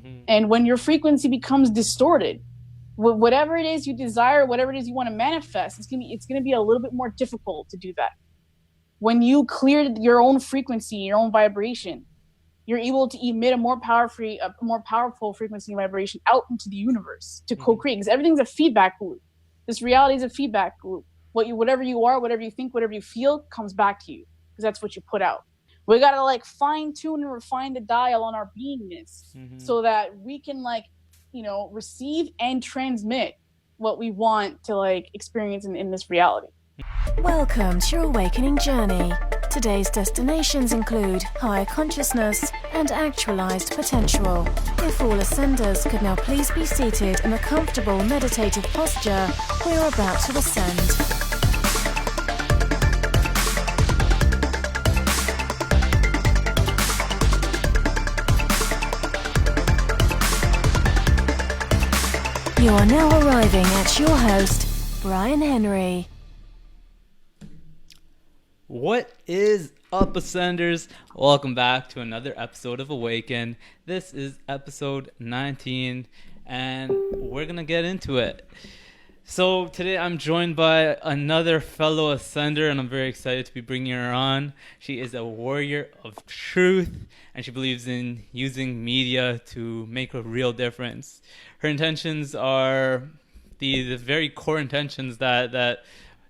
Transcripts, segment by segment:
And when your frequency becomes distorted, whatever it is you desire, whatever it is you want to manifest, it's gonna be a little bit more difficult to do that. When you clear your own frequency, your own vibration, you're able to emit a more powerful frequency and vibration out into the universe to co-create, because everything's a feedback loop. This reality is a feedback loop. Whatever you are, whatever you think, whatever you feel comes back to you, because that's what you put out. We gotta like fine tune and refine the dial on our beingness so that we can receive and transmit what we want to like experience in this reality. Welcome to your awakening journey. Today's destinations include higher consciousness and actualized potential. If all ascenders could now please be seated in a comfortable meditative posture, we are about to ascend. You are now arriving at your host, Brian Henry. What is up, Ascenders? Welcome back to another episode of Awaken. This is episode 19, and we're going to get into it. So today I'm joined by another fellow Ascender, and I'm very excited to be bringing her on. She is a warrior of truth, and she believes in using media to make a real difference. Her intentions are the very core intentions that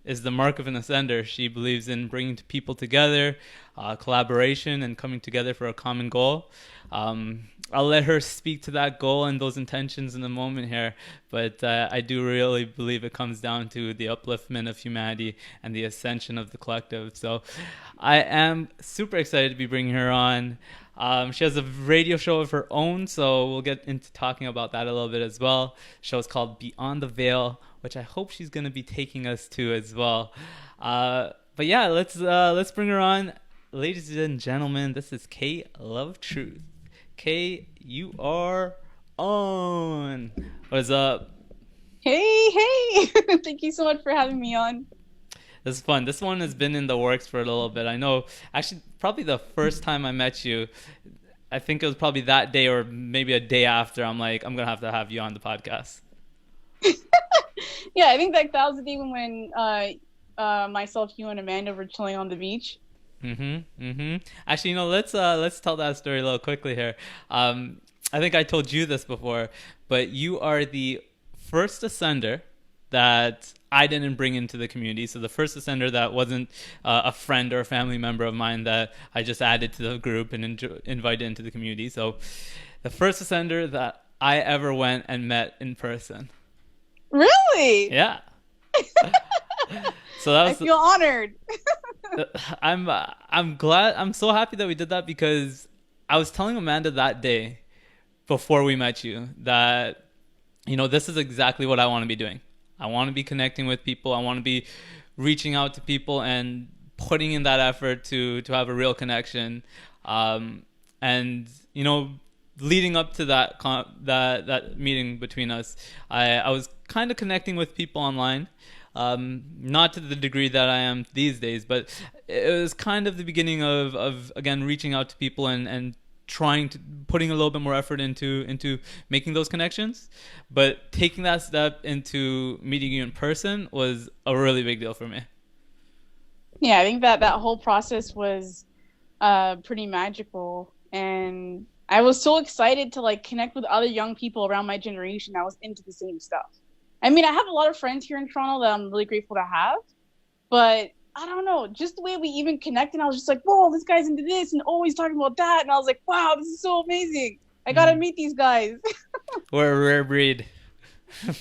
is the mark of an Ascender. She believes in bringing people together, collaboration, and coming together for a common goal. I'll let her speak to that goal and those intentions in a moment here, but I do really believe it comes down to the upliftment of humanity and the ascension of the collective. So I am super excited to be bringing her on. She has a radio show of her own, so we'll get into talking about that a little bit as well. The show is called Beyond the Veil, which I hope she's going to be taking us to as well. But yeah, let's bring her on. Ladies and gentlemen, this is Kay LoveTruth. Kay, you are on. What is up? Hey. Thank you so much for having me on. This is fun. This one has been in the works for a little bit. I know, actually, probably the first time I met you, I think it was probably that day or maybe a day after, I'm like, I'm going to have you on the podcast. Yeah, I think that was the day when myself, you, and Amanda were chilling on the beach. Actually, let's tell that story a little quickly here. I think I told you this before, but you are the first Ascender that I didn't bring into the community. So the first Ascender that wasn't a friend or a family member of mine that I just added to the group and invited into the community. So the first Ascender that I ever went and met in person. Really? Yeah. So that was, I feel honored. I'm glad. I'm so happy that we did that, because I was telling Amanda that day before we met you that, this is exactly what I want to be doing. I want to be connecting with people. I want to be reaching out to people and putting in that effort to have a real connection. And leading up to that meeting between us, I was kind of connecting with people online. Not to the degree that I am these days, but it was kind of the beginning of again reaching out to people and putting a little bit more effort into making those connections. But taking that step into meeting you in person was a really big deal for me. Yeah, I think that whole process was pretty magical, and I was so excited to like connect with other young people around my generation that was into the same stuff. I mean, I have a lot of friends here in Toronto that I'm really grateful to have, but I don't know, just the way we even connected, I was just like, whoa, this guy's into this and always talking about that. And I was like, wow, this is so amazing. I got to meet these guys. We're a rare breed.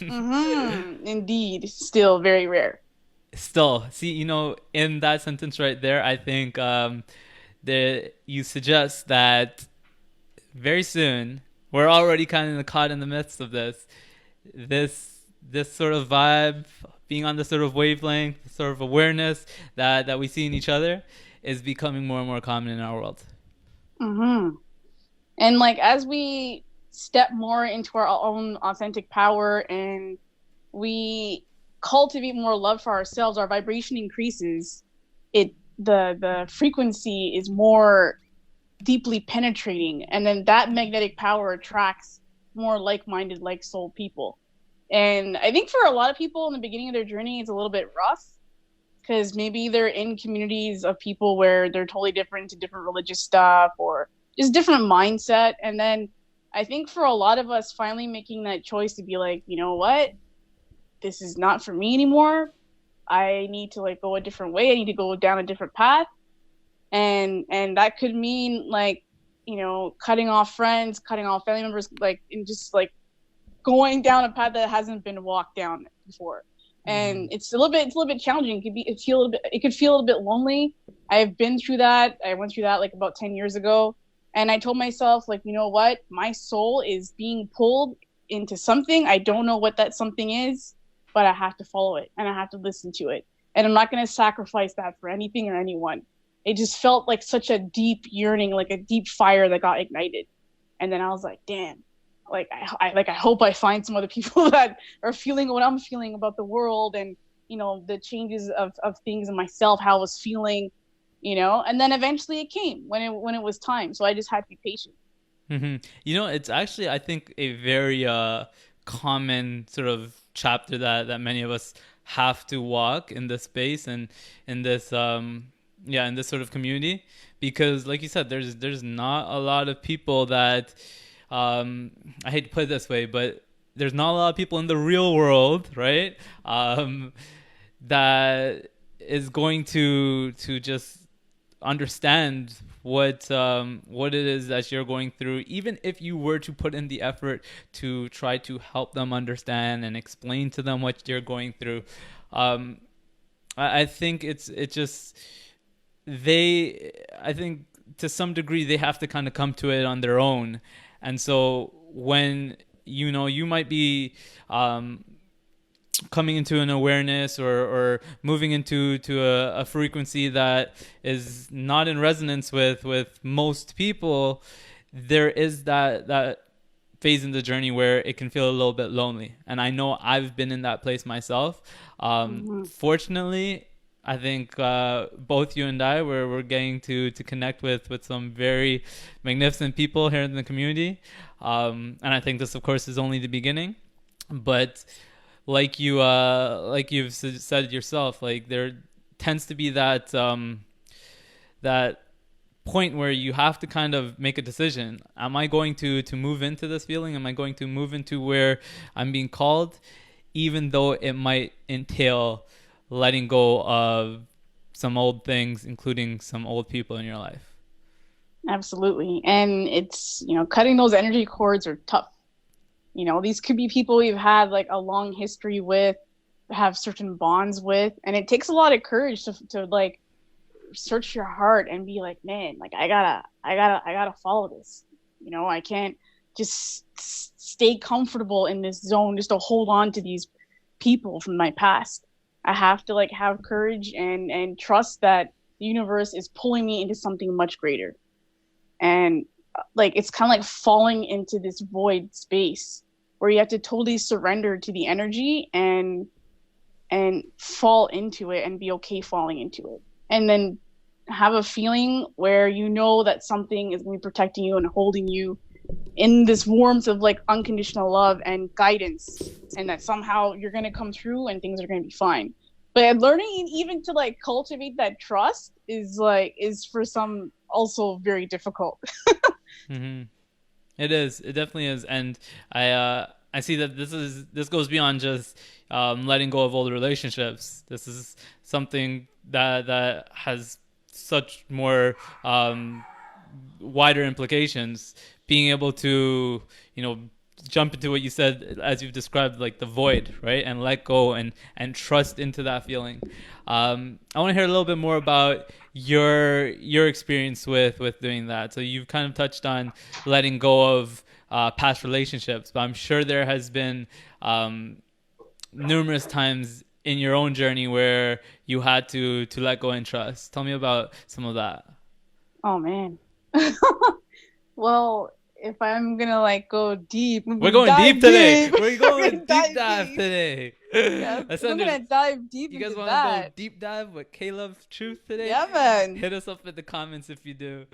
Indeed. Still very rare. Still. See, in that sentence right there, I think you suggest that very soon, we're already kind of caught in the midst of this sort of vibe, being on this sort of wavelength, sort of awareness that we see in each other is becoming more and more common in our world. And like as we step more into our own authentic power and we cultivate more love for ourselves, our vibration increases. The frequency is more deeply penetrating, and then that magnetic power attracts more like-minded, like-soul people. And I think for a lot of people in the beginning of their journey, it's a little bit rough because maybe they're in communities of people where they're totally different to different religious stuff or just different mindset. And then I think for a lot of us finally making that choice to be like, you know what, this is not for me anymore. I need to like go a different way. I need to go down a different path. And that could mean like, you know, cutting off friends, cutting off family members, like, and just like going down a path that hasn't been walked down before. And it's a little bit challenging. It could feel a little bit lonely. I've been through that. I went through that like about 10 years ago. And I told myself, like, you know what? My soul is being pulled into something. I don't know what that something is, but I have to follow it and I have to listen to it. And I'm not going to sacrifice that for anything or anyone. It just felt like such a deep yearning, like a deep fire that got ignited. And then I was like, damn, like I hope I find some other people that are feeling what I'm feeling about the world and, you know, the changes of things in myself, how I was feeling, you know. And then eventually it came when it was time. So I just had to be patient. Mm-hmm. You know, it's actually, I think, a very common sort of chapter that many of us have to walk in this space and in this in this sort of community, because like you said, there's not a lot of people that I hate to put it this way, but there's not a lot of people in the real world, right? That is going to just understand what it is that you're going through, even if you were to put in the effort to try to help them understand and explain to them what you're going through. I think I think to some degree they have to kind of come to it on their own. And so when, you know, you might be coming into an awareness or moving into a frequency that is not in resonance with most people, there is that phase in the journey where it can feel a little bit lonely. And I know I've been in that place myself. Fortunately, I think both you and I we're getting to connect with some very magnificent people here in the community, and I think this, of course, is only the beginning. But like you've said yourself, like there tends to be that that point where you have to kind of make a decision. Am I going to move into this feeling? Am I going to move into where I'm being called, even though it might entail letting go of some old things, including some old people in your life? Absolutely. And it's, you know, cutting those energy cords are tough. You know, these could be people you've had like a long history with, have certain bonds with, and it takes a lot of courage to like search your heart and be like, man, like I gotta follow this. You know, I can't just stay comfortable in this zone just to hold on to these people from my past. I have to like have courage and trust that the universe is pulling me into something much greater. And like it's kind of like falling into this void space where you have to totally surrender to the energy and fall into it and be okay falling into it. And then have a feeling where you know that something is going to be protecting you and holding you in this warmth of like unconditional love and guidance, and that somehow you're going to come through and things are going to be fine. But learning even to like cultivate that trust is for some also very difficult. Mm-hmm. It is. It definitely is. And I see that this goes beyond just letting go of old relationships. This is something that has such more wider implications. Being able to, you know, jump into what you said, as you've described, like the void, right? And let go and trust into that feeling. I want to hear a little bit more about your experience with doing that. So you've kind of touched on letting go of past relationships, but I'm sure there has been numerous times in your own journey where you had to let go and trust. Tell me about some of that. Oh man. Well, if I'm gonna like go deep, we're going deep today. We're going deep dive today. Yeah, we're gonna dive deep. You guys want to go deep dive with Kay LoveTruth today? Yeah, man. Hit us up in the comments if you do.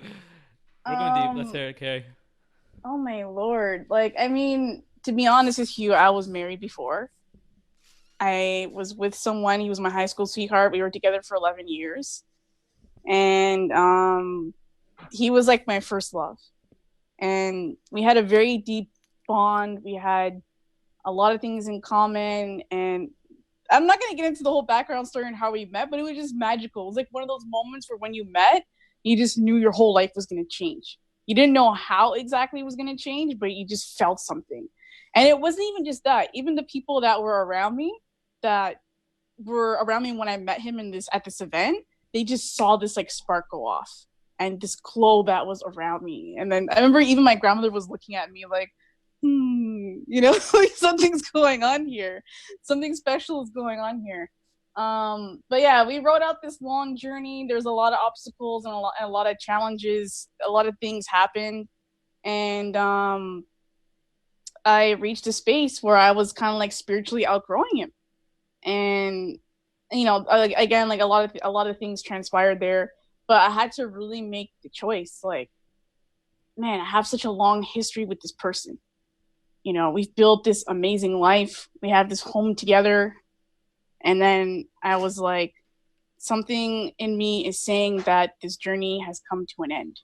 We're going deep. Let's Um, hear it, Kay. oh my lord. Like, I mean, to be honest with you, I was married before. I was with someone. He was my high school sweetheart. We were together for 11 years. And he was like my first love. And we had a very deep bond. We had a lot of things in common. And I'm not going to get into the whole background story and how we met, but it was just magical. It was like one of those moments where when you met, you just knew your whole life was going to change. You didn't know how exactly it was going to change, but you just felt something. And it wasn't even just that. Even the people that were around me, that were around me when I met him in this at this event, they just saw this like spark go off and this glow that was around me. And then I remember even my grandmother was looking at me like, like something's going on here. Something special is going on here. But yeah, we wrote out this long journey. There's a lot of obstacles and a lot of challenges. A lot of things happened. And I reached a space where I was kind of like spiritually outgrowing him. And again, like a lot of things transpired there, but I had to really make the choice. Like, man, I have such a long history with this person. We've built this amazing life. We have this home together. And then I was like, something in me is saying that this journey has come to an end.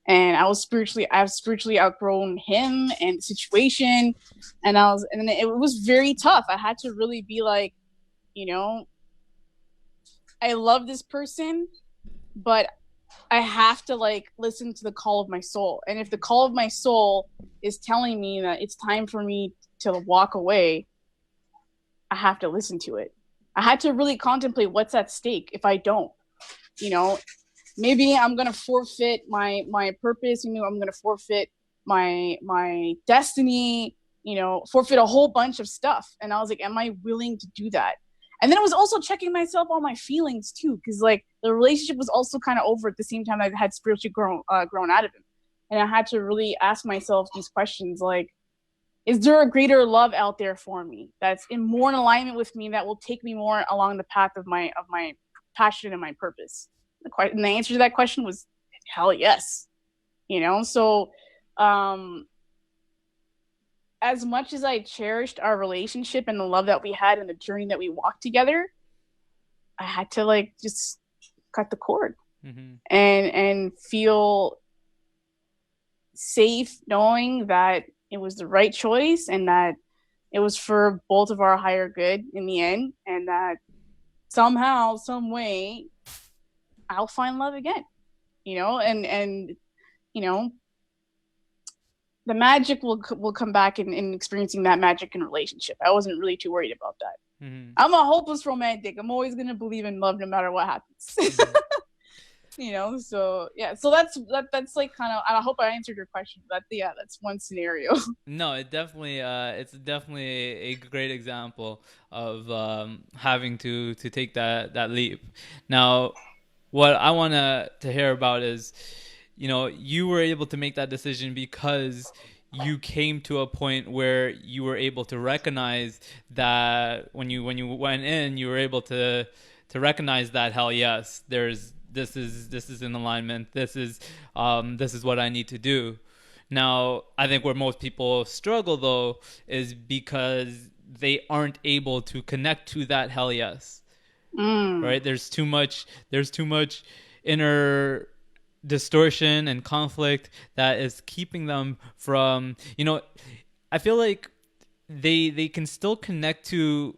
And I've spiritually outgrown him and the situation. And then it was very tough. I had to really be like, I love this person, but I have to like listen to the call of my soul. And if the call of my soul is telling me that it's time for me to walk away, I have to listen to it. I had to really contemplate what's at stake if I don't. Maybe I'm gonna forfeit my purpose. I'm gonna forfeit my destiny. Forfeit a whole bunch of stuff. And I was like, am I willing to do that? And then it was also checking myself on my feelings too, because like the relationship was also kind of over at the same time I had spiritually grown out of it. And I had to really ask myself these questions like, is there a greater love out there for me that's more in alignment with me, that will take me more along the path of my passion and my purpose? And the answer to that question was hell yes. So as much as I cherished our relationship and the love that we had and the journey that we walked together, I had to like just cut the cord and feel safe knowing that it was the right choice and that it was for both of our higher good in the end, and that somehow, some way, I'll find love again, and the magic will come back in experiencing that magic in relationship. I wasn't really too worried about that. I'm a hopeless romantic. I'm always going to believe in love no matter what happens. So yeah, so that's like kind of, I hope I answered your question, but yeah, that's one scenario. No, it's definitely a great example of having to take that leap. Now, what I want to hear about is, you were able to make that decision because you came to a point where you were able to recognize that when you went in, you were able to recognize that hell yes, this is in alignment. This is what I need to do. Now, I think where most people struggle though is because they aren't able to connect to that hell yes. Right? There's too much inner distortion and conflict that is keeping them from, I feel like they can still connect to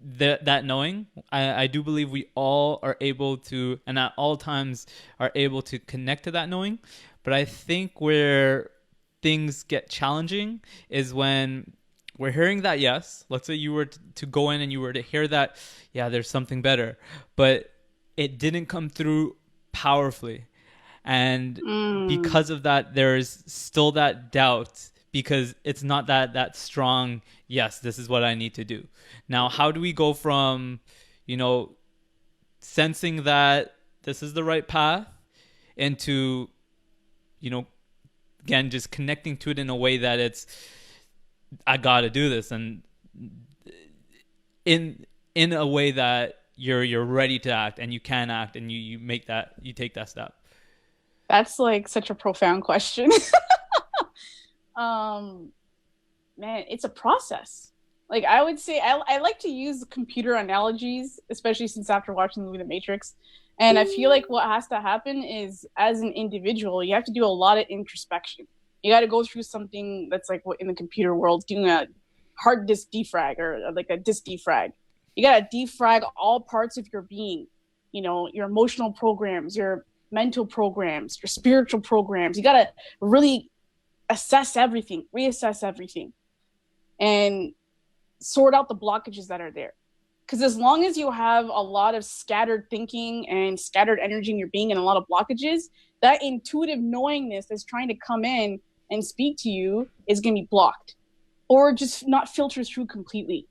that knowing. I do believe we all are able to, and at all times are able to connect to that knowing. But I think where things get challenging is when we're hearing that yes. Let's say you were to go in and you were to hear that, yeah, there's something better, but it didn't come through powerfully. And because of that, there's still that doubt, because it's not that strong, yes, this is what I need to do. Now, how do we go from, sensing that this is the right path into, again, just connecting to it in a way that it's, I got to do this, and in a way that you're ready to act and you can act and you take that step. That's like such a profound question. um, Man, it's a process. Like I would say, I like to use computer analogies, especially since after watching the movie The Matrix. And I feel like what has to happen is, as an individual, you have to do a lot of introspection. You got to go through something that's like what in the computer world, doing a hard disk defrag or like a disk defrag. You got to defrag all parts of your being, your emotional programs, your mental programs, your spiritual programs. You got to really assess everything, reassess everything, and sort out the blockages that are there. Because as long as you have a lot of scattered thinking and scattered energy in your being and a lot of blockages, that intuitive knowingness that's trying to come in and speak to you is going to be blocked or just not filter through completely.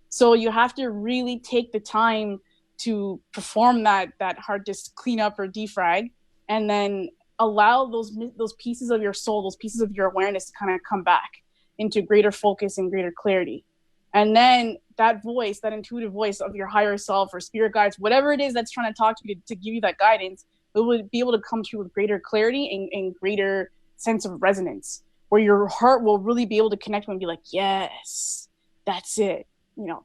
So you have to really take the time to perform that hard disk cleanup or defrag, and then allow those pieces of your soul, those pieces of your awareness to kind of come back into greater focus and greater clarity. And then that voice, that intuitive voice of your higher self or spirit guides, whatever it is that's trying to talk to you to give you that guidance, it would be able to come through with greater clarity and greater sense of resonance, where your heart will really be able to connect and be like, yes, that's it.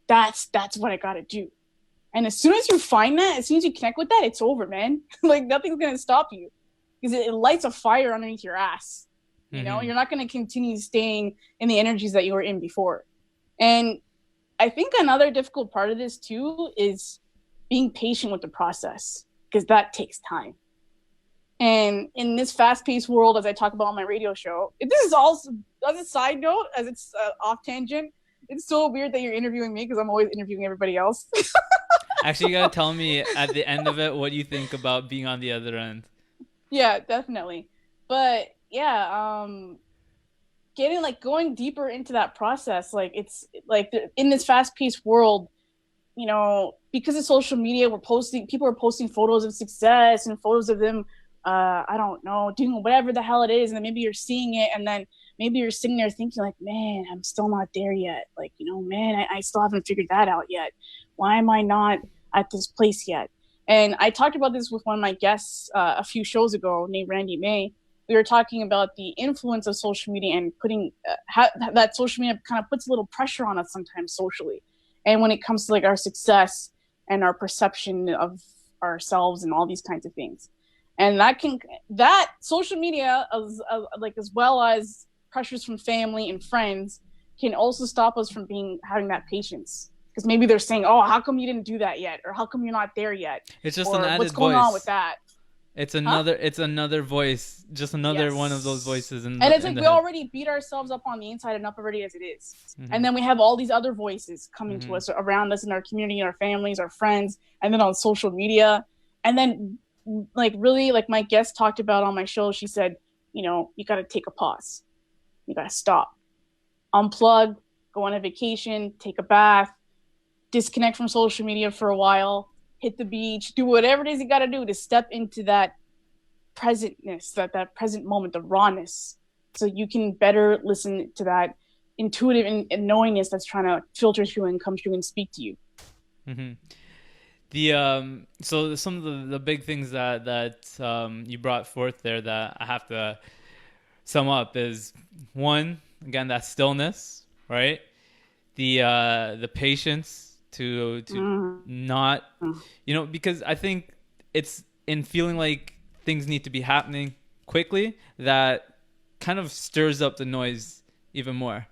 That's what I got to do. And as soon as you find that, as soon as you connect with that, it's over, man. Like nothing's going to stop you, because it lights a fire underneath your ass. You're not going to continue staying in the energies that you were in before. And I think another difficult part of this too is being patient with the process, because that takes time. And in this fast-paced world, as I talk about on my radio show, this is also, as a side note, as it's off tangent, it's so weird that you're interviewing me, because I'm always interviewing everybody else. Actually, you gotta tell me at the end of it what you think about being on the other end. Yeah, definitely. But yeah, going deeper into that process, like it's like in this fast-paced world, because of social media, people are posting photos of success and photos of them, I don't know, doing whatever the hell it is, and then maybe you're seeing it, and then maybe you're sitting there thinking like, man, I'm still not there yet. Like, man, I still haven't figured that out yet. Why am I not at this place yet? And I talked about this with one of my guests a few shows ago, named Randy May. We were talking about the influence of social media and putting that social media kind of puts a little pressure on us sometimes socially. And when it comes to like our success and our perception of ourselves and all these kinds of things. And that social media, as well as pressures from family and friends, can also stop us from having that patience. Because maybe they're saying, oh, how come you didn't do that yet? Or how come you're not there yet? It's just or an added what's going voice. on with that? It's another voice, just another one of those voices. And it's like we already beat ourselves up on the inside enough already as it is. Mm-hmm. And then we have all these other voices coming to us around us in our community, our families, our friends, and then on social media. And then like really, like my guest talked about on my show, she said, you got to take a pause. You got to stop, unplug, go on a vacation, take a bath, disconnect from social media for a while, hit the beach, do whatever it is you got to do to step into that presentness, that present moment, the rawness, so you can better listen to that intuitive and knowingness that's trying to filter through and come through and speak to you. Mm-hmm. So some of the big things that you brought forth there that I have to sum up is, one, again, that stillness, right? The patience to not, because I think it's in feeling like things need to be happening quickly that kind of stirs up the noise even more.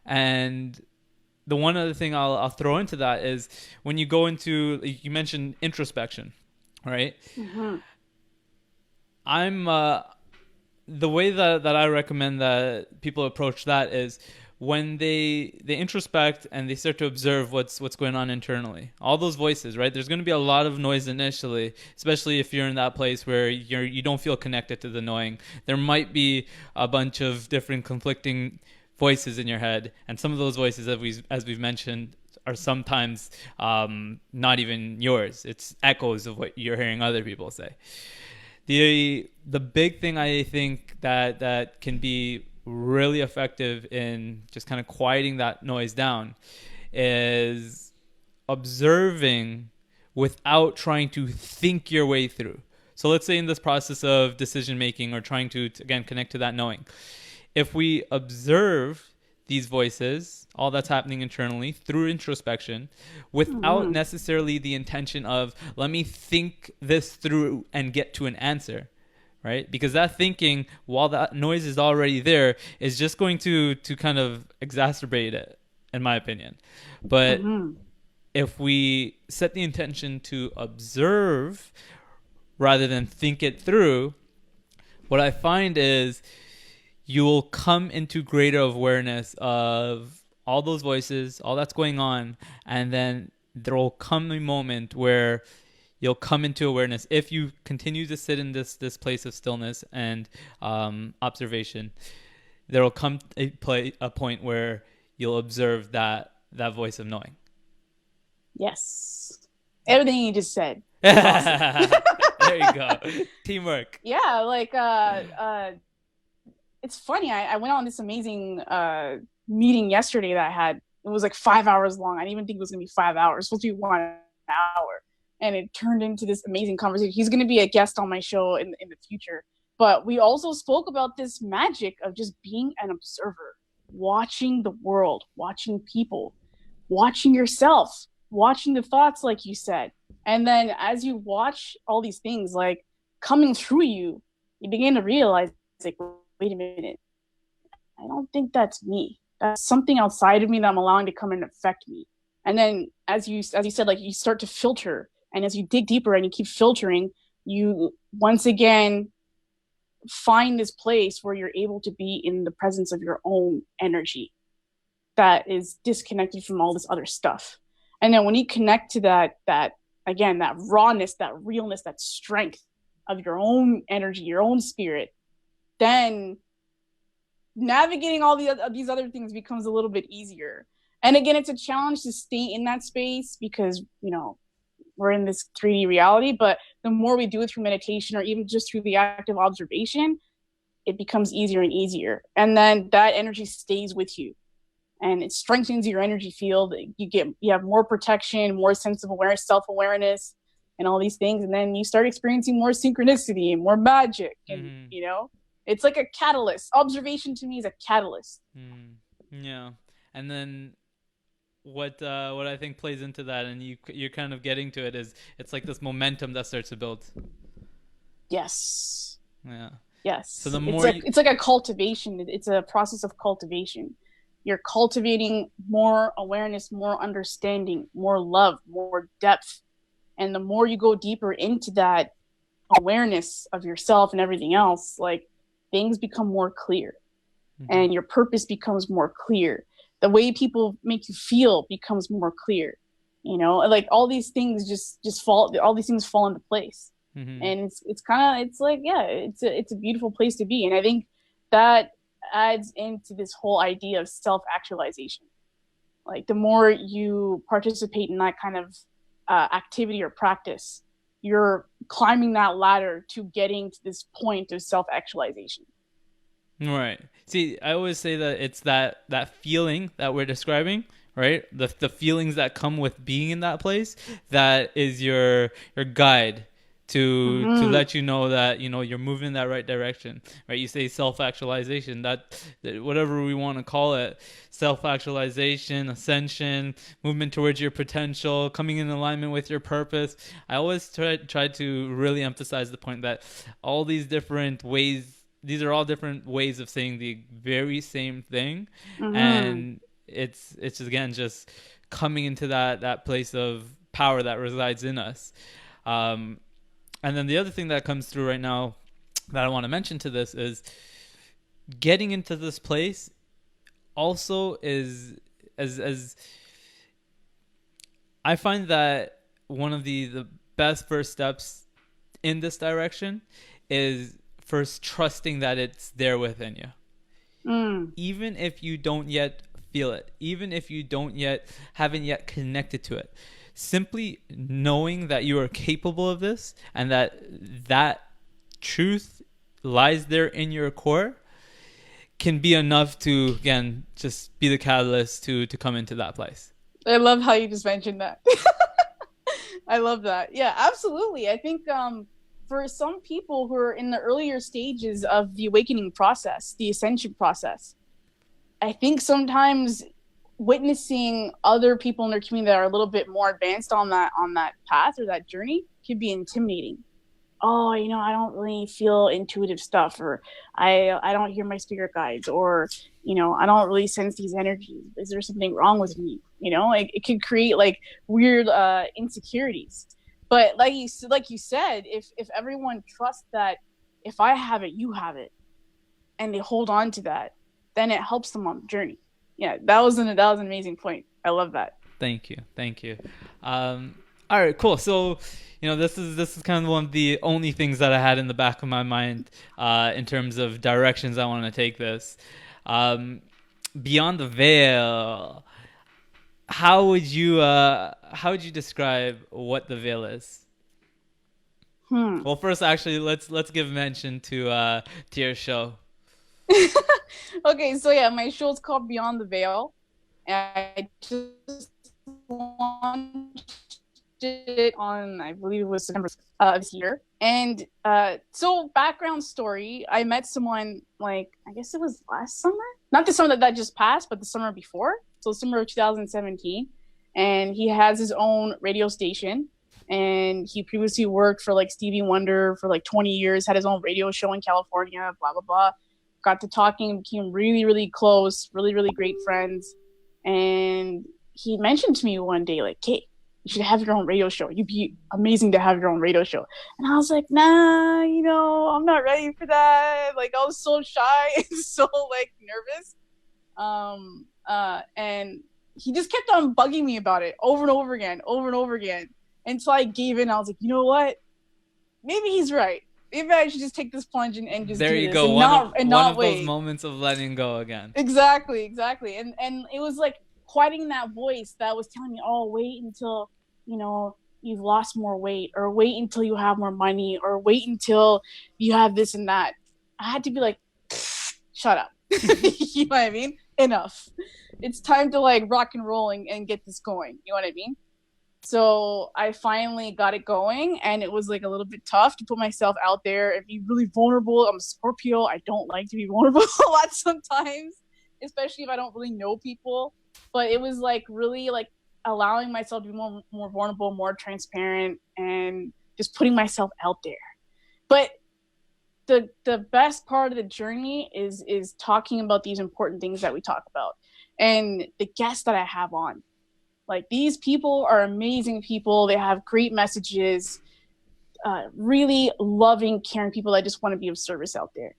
And the one other thing I'll throw into that is when you go into, you mentioned introspection, right? Mm-hmm. I'm the way that I recommend that people approach that is when they introspect and they start to observe what's going on internally. All those voices, right? There's going to be a lot of noise initially, especially if you're in that place where you don't feel connected to the knowing. There might be a bunch of different conflicting voices in your head, and some of those voices, as we've mentioned, are sometimes not even yours. It's echoes of what you're hearing other people say. The big thing I think that can be really effective in just kind of quieting that noise down is observing without trying to think your way through. So let's say in this process of decision making or trying to again connect to that knowing, if we observe these voices, all that's happening internally through introspection, without necessarily the intention of, let me think this through and get to an answer, right? Because that thinking, while that noise is already there, is just going to kind of exacerbate it, in my opinion. But if we set the intention to observe rather than think it through, what I find is you'll come into greater awareness of all those voices, all that's going on, and then there will come a moment where you'll come into awareness. If you continue to sit in this place of stillness and observation, there will come a point where you'll observe that voice of knowing. Yes. Everything you just said. Awesome. There you go. Teamwork. Yeah, like it's funny. I went on this amazing meeting yesterday that I had. It was like 5 hours long. I didn't even think it was gonna be 5 hours. It was supposed to be 1 hour, and it turned into this amazing conversation. He's gonna be a guest on my show in the future. But we also spoke about this magic of just being an observer, watching the world, watching people, watching yourself, watching the thoughts, like you said. And then as you watch all these things like coming through you, you begin to realize, like, wait a minute, I don't think that's me. That's something outside of me that I'm allowing to come and affect me. And then as you said, like, you start to filter, and as you dig deeper and you keep filtering, you once again find this place where you're able to be in the presence of your own energy that is disconnected from all this other stuff. And then when you connect to that again, that rawness, that realness, that strength of your own energy, your own spirit, then navigating all these other things becomes a little bit easier. And again, it's a challenge to stay in that space because, you know, we're in this 3D reality, but the more we do it through meditation or even just through the active observation, it becomes easier and easier. And then that energy stays with you and it strengthens your energy field. You have more protection, more sense of awareness, self-awareness, and all these things. And then you start experiencing more synchronicity and more magic. And, you know, it's like a catalyst. Observation to me is a catalyst. Yeah. And then what I think plays into that, and you're kind of getting to it, is it's like this momentum that starts to build. Yes. Yeah. Yes. So the more it's like a cultivation. It's a process of cultivation. You're cultivating more awareness, more understanding, more love, more depth. And the more you go deeper into that awareness of yourself and everything else, like, things become more clear and your purpose becomes more clear. The way people make you feel becomes more clear, you know, like all these things just fall, all these things fall into place. And it's a beautiful place to be. And I think that adds into this whole idea of self-actualization. Like, the more you participate in that kind of activity or practice, you're climbing that ladder to getting to this point of self-actualization. Right. See, I always say that it's that feeling that we're describing, right? The feelings that come with being in that place, that is your guide to let you know that, you know, you're moving in that right direction, right? You say self-actualization, that whatever we want to call it, self-actualization, ascension, movement towards your potential, coming in alignment with your purpose. I always try to really emphasize the point that all these different ways, these are all different ways of saying the very same thing. And it's again just coming into that place of power that resides in us. And then the other thing that comes through right now that I want to mention to this is getting into this place also is as I find that one of the best first steps in this direction is first trusting that it's there within you. Even if you don't yet feel it, even if you haven't yet connected to it, simply knowing that you are capable of this and that truth lies there in your core can be enough to, again, just be the catalyst to come into that place. I love how you just mentioned that. I love that. Yeah, absolutely. I think for some people who are in the earlier stages of the awakening process, the ascension process, I think sometimes witnessing other people in their community that are a little bit more advanced on that path or that journey can be intimidating. Oh, I don't really feel intuitive stuff, or I don't hear my spirit guides, or I don't really sense these energies. Is there something wrong with me? It can create like weird insecurities. But like you said, if everyone trusts that if I have it, you have it, and they hold on to that, then it helps them on the journey. Yeah, that was an amazing point. I love that. Thank you. All right, cool. So, this is kind of one of the only things that I had in the back of my mind in terms of directions I want to take this. Beyond the veil, how would you describe what the veil is? Well, first, actually, let's give mention to your show. Okay, so yeah, my show is called Beyond the Veil, and I just launched it on, I believe it was September of this year. And so background story, I met someone, like, I guess it was last summer, not the summer that just passed, but the summer before, so summer of 2017. And he has his own radio station, and he previously worked for like Stevie Wonder for like 20 years, had his own radio show in California, blah blah blah. Got to talking, became really, really close, really, really great friends. And he mentioned to me one day, like, Kay, you should have your own radio show. You'd be amazing to have your own radio show. And I was like, nah, I'm not ready for that. Like, I was so shy and so, like, nervous. And he just kept on bugging me about it over and over again. Until I gave in. I was like, you know what? Maybe he's right. Maybe I should just take this plunge and just there do you this go. and One not of wait. Those moments of letting go again. Exactly. And it was like quieting that voice that was telling me, oh, wait until you've lost more weight, or wait until you have more money, or wait until you have this and that. I had to be like, shut up. You know what I mean? Enough. It's time to like rock and roll and get this going. You know what I mean? So I finally got it going, and it was like a little bit tough to put myself out there and be really vulnerable. I'm a Scorpio. I don't like to be vulnerable a lot sometimes, especially if I don't really know people. But it was like really like allowing myself to be more vulnerable, more transparent, and just putting myself out there. But the best part of the journey is talking about these important things that we talk about, and the guests that I have on. Like, these people are amazing people. They have great messages, really loving, caring people that just want to be of service out there.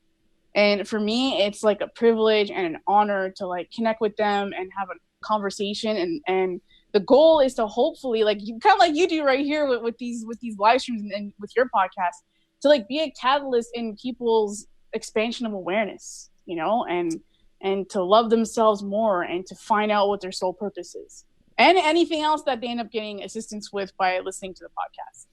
And for me, it's like a privilege and an honor to like connect with them and have a conversation. And the goal is to hopefully, like, kind of like you do right here with these live streams and with your podcast, to like be a catalyst in people's expansion of awareness, and to love themselves more and to find out what their soul purpose is. And anything else that they end up getting assistance with by listening to the podcast.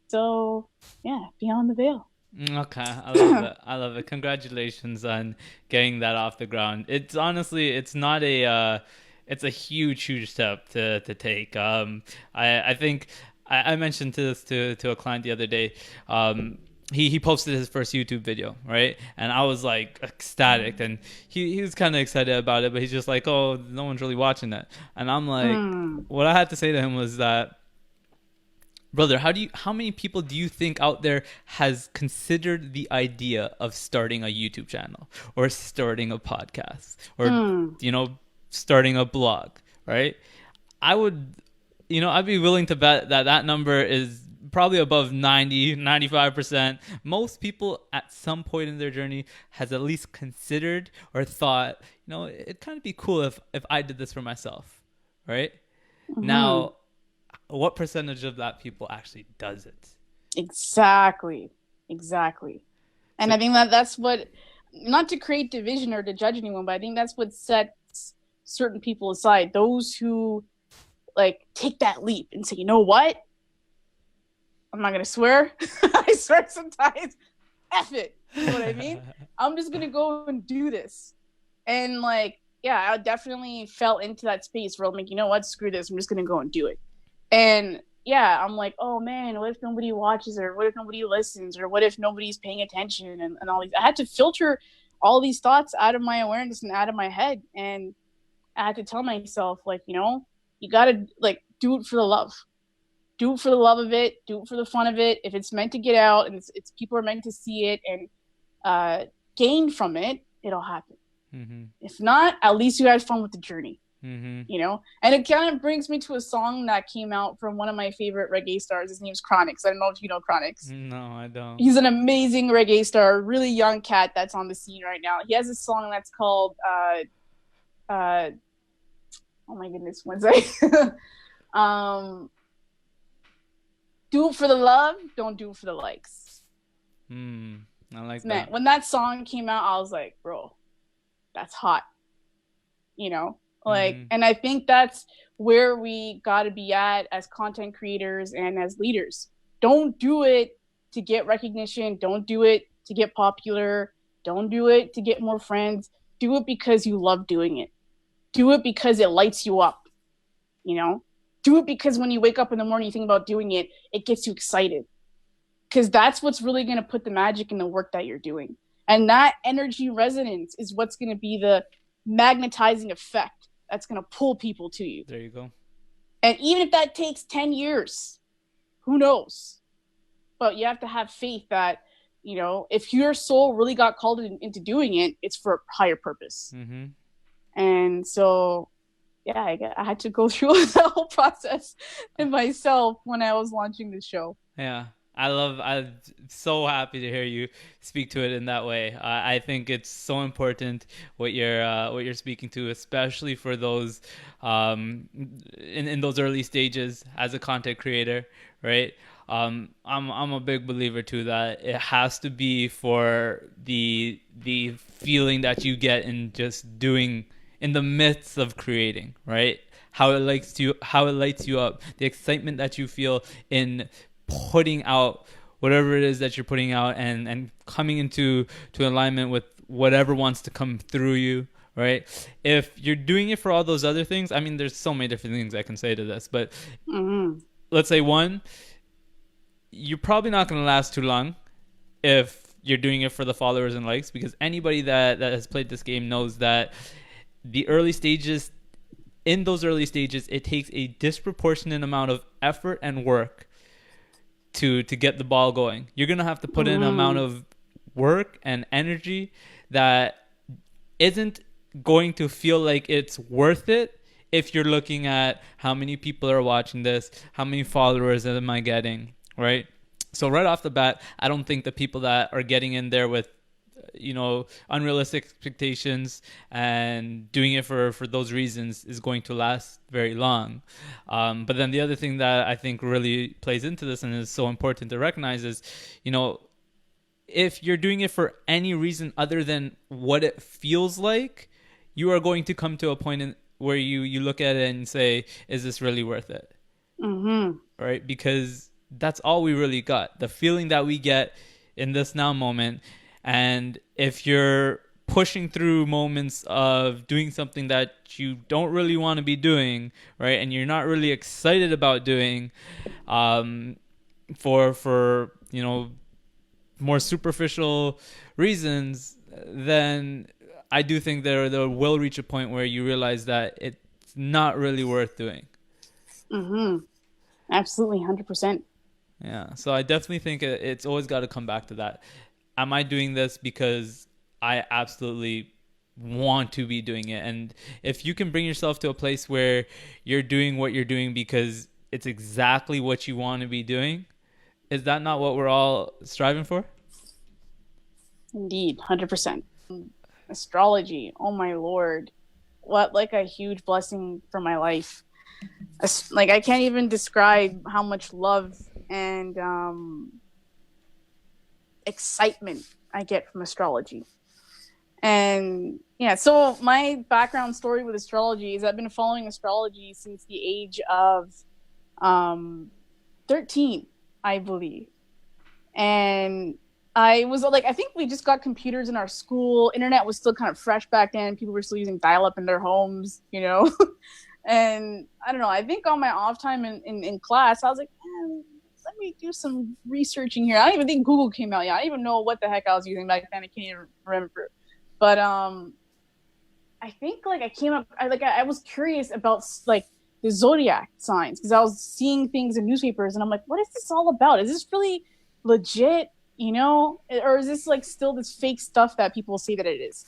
So, yeah, Beyond the Veil. Okay, I love it. Congratulations on getting that off the ground. It's honestly, it's not it's a huge step to take. I think I mentioned this to a client the other day. He posted his first YouTube video, right? And I was like ecstatic, and he was kind of excited about it, but he's just like, oh, no one's really watching that. And I'm like, what I had to say to him was that, brother, how many people do you think out there has considered the idea of starting a YouTube channel, or starting a podcast, or starting a blog, right? I'd be willing to bet that number is probably above 95%. Most people at some point in their journey has at least considered or thought, it'd kind of be cool if I did this for myself, right? Mm-hmm. Now, what percentage of that people actually does it? Exactly. And I think that's what, not to create division or to judge anyone, but I think that's what sets certain people aside. Those who like take that leap and say, you know what? I'm not going to swear. I swear sometimes. F it. You know what I mean? I'm just going to go and do this. And like, yeah, I definitely fell into that space where I'm like, you know what? Screw this. I'm just going to go and do it. And, yeah, I'm like, oh man, what if nobody watches, or what if nobody listens, or what if nobody's paying attention, and all these. I had to filter all these thoughts out of my awareness and out of my head, and I had to tell myself, like, you gotta like do it for the love. Do it for the love of it. Do it for the fun of it. If it's meant to get out and it's people are meant to see it and gain from it, it'll happen. Mm-hmm. If not, at least you had fun with the journey. Mm-hmm. And it kind of brings me to a song that came out from one of my favorite reggae stars. His name's Chronix. I don't know if you know Chronix. No, I don't. He's an amazing reggae star, really young cat that's on the scene right now. He has a song that's called oh my goodness, one second. Do it for the love, don't do it for the likes. I like Man, that. when that song came out, I was like, bro, that's hot. And I think that's where we got to be at as content creators and as leaders. Don't do it to get recognition. Don't do it to get popular. Don't do it to get more friends. Do it because you love doing it. Do it because it lights you up. Do it because when you wake up in the morning, you think about doing it, it gets you excited. Because that's what's really going to put the magic in the work that you're doing. And that energy resonance is what's going to be the magnetizing effect that's going to pull people to you. There you go. And even if that takes 10 years, who knows? But you have to have faith that, if your soul really got called into doing it, it's for a higher purpose. Mm-hmm. And so, yeah, I had to go through the whole process in myself when I was launching the show. Yeah. I'm so happy to hear you speak to it in that way. I think it's so important what you're speaking to, especially for those in those early stages as a content creator, right? I'm a big believer too that it has to be for the feeling that you get in just doing in the midst of creating, right? How it lights you up, the excitement that you feel in putting out whatever it is that you're putting out and coming into alignment with whatever wants to come through you, right? If you're doing it for all those other things, I mean, there's so many different things I can say to this, but let's say one, you're probably not going to last too long if you're doing it for the followers and likes, because anybody that has played this game knows that in those early stages, it takes a disproportionate amount of effort and work to get the ball going. You're going to have to put in an amount of work and energy that isn't going to feel like it's worth it if you're looking at how many people are watching this, how many followers am I getting, right? So right off the bat, I don't think the people that are getting in there with unrealistic expectations and doing it for those reasons is going to last very long. But then the other thing that I think really plays into this and is so important to recognize is, if you're doing it for any reason other than what it feels like, you are going to come to a point where you look at it and say, is this really worth it? Right? Because that's all we really got. The feeling that we get in this now moment. And if you're pushing through moments of doing something that you don't really want to be doing, right, and you're not really excited about doing, for more superficial reasons, then I do think there will reach a point where you realize that it's not really worth doing. Absolutely, 100%. Yeah, so I definitely think it's always got to come back to that. Am I doing this because I absolutely want to be doing it? And if you can bring yourself to a place where you're doing what you're doing because it's exactly what you want to be doing, is that not what we're all striving for? Indeed, 100%. Astrology, oh my Lord. What like a huge blessing for my life. Like I can't even describe how much love and excitement I get from astrology. And yeah, so my background story with astrology is I've been following astrology since the age of 13, I believe. And I was like, I think we just got computers in our school. Internet was still kind of fresh back then. People were still using dial-up in their homes, And I don't know, I think on my off time in class, I was like, me do some researching here. I don't even think Google came out yet. I don't even know what the heck I was using back then. I can't even remember. But I think like I was curious about like the zodiac signs because I was seeing things in newspapers and I'm like, what is this all about? Is this really legit? You know, or is this like still this fake stuff that people say that it is?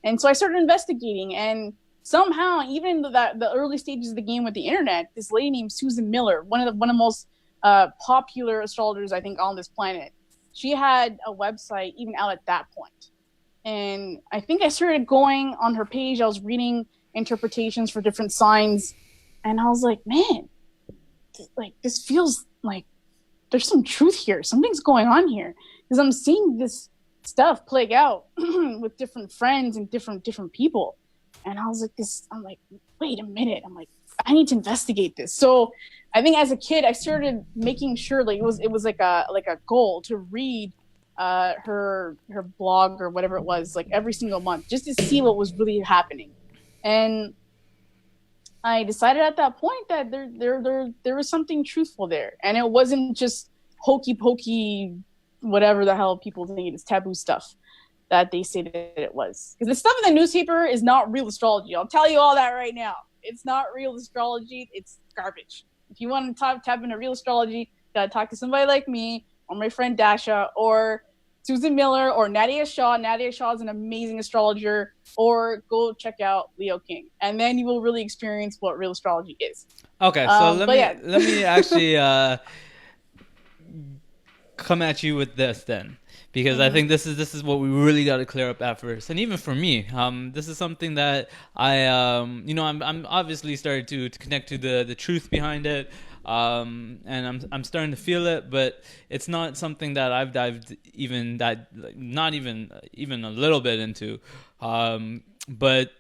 And so I started investigating, and somehow, even in the early stages of the game with the internet, this lady named Susan Miller, one of the most popular astrologers I think on this planet, she had a website even out at that point. And I think I started going on her page. I was reading interpretations for different signs, and I was like, man, like this feels like there's some truth here. Something's going on here because I'm seeing this stuff play out with different friends and different people. And I was like, I'm like, wait a minute. I'm like, I need to investigate this. So I think as a kid, I started making sure like it was like a goal to read her blog or whatever it was, like every single month, just to see what was really happening. And I decided at that point that there was something truthful there, and it wasn't just hokey pokey, whatever the hell people think it is, taboo stuff that they say that it was. Because the stuff in the newspaper is not real astrology. I'll tell you all that right now. It's not real astrology. It's garbage. If you want to tap into real astrology, you gotta talk to somebody like me or my friend Dasha or Susan Miller or Nadia Shaw. Nadia Shaw is an amazing astrologer. Or go check out Leo King, and then you will really experience what real astrology is. Okay, so let me actually come at you with this then, because I think this is what we really got to clear up at first. And even for me, this is something that I'm obviously starting to connect to the truth behind it. And I'm starting to feel it, but it's not something that I've dived not even a little bit into. But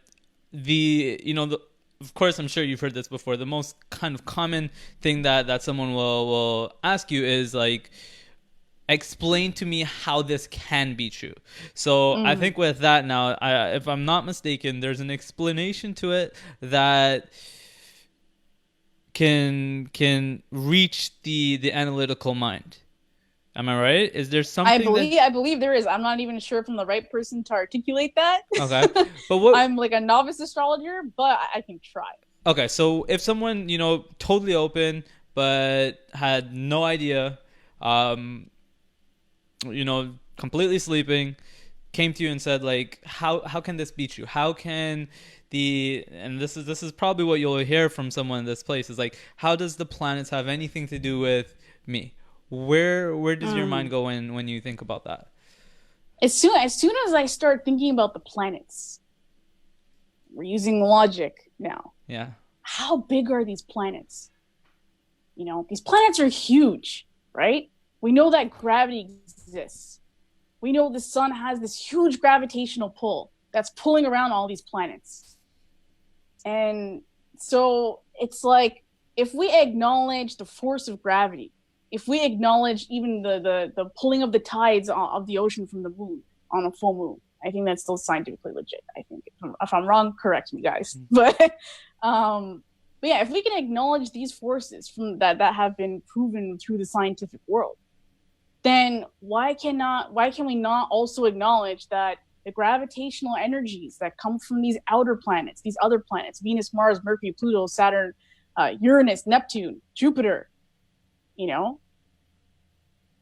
of course, I'm sure you've heard this before. The most kind of common thing that someone will ask you is like, explain to me how this can be true. So I think with that now, if I'm not mistaken, there's an explanation to it that can reach the analytical mind. Am I right? Is there something? I believe there is. I'm not even sure if I'm the right person to articulate that. Okay, but what? I'm like a novice astrologer, but I can try. Okay, so if someone totally open but had no idea, completely sleeping, came to you and said like, how can this be true? How can and this is probably what you'll hear from someone in this place is like, how does the planets have anything to do with me? Where does your mind go when you think about that? As soon as I start thinking about the planets, we're using logic now. Yeah. How big are these planets? These planets are huge, right? We know that gravity exists. We know the sun has this huge gravitational pull that's pulling around all these planets. And so it's like, if we acknowledge the force of gravity, if we acknowledge even the pulling of the tides of the ocean from the moon on a full moon, I think that's still scientifically legit. I think if I'm wrong, correct me, guys. But yeah, if we can acknowledge these forces from that have been proven through the scientific world, then why can we not also acknowledge that the gravitational energies that come from these outer planets, these other planets, Venus, Mars, Mercury, Pluto, Saturn, Uranus, Neptune, Jupiter,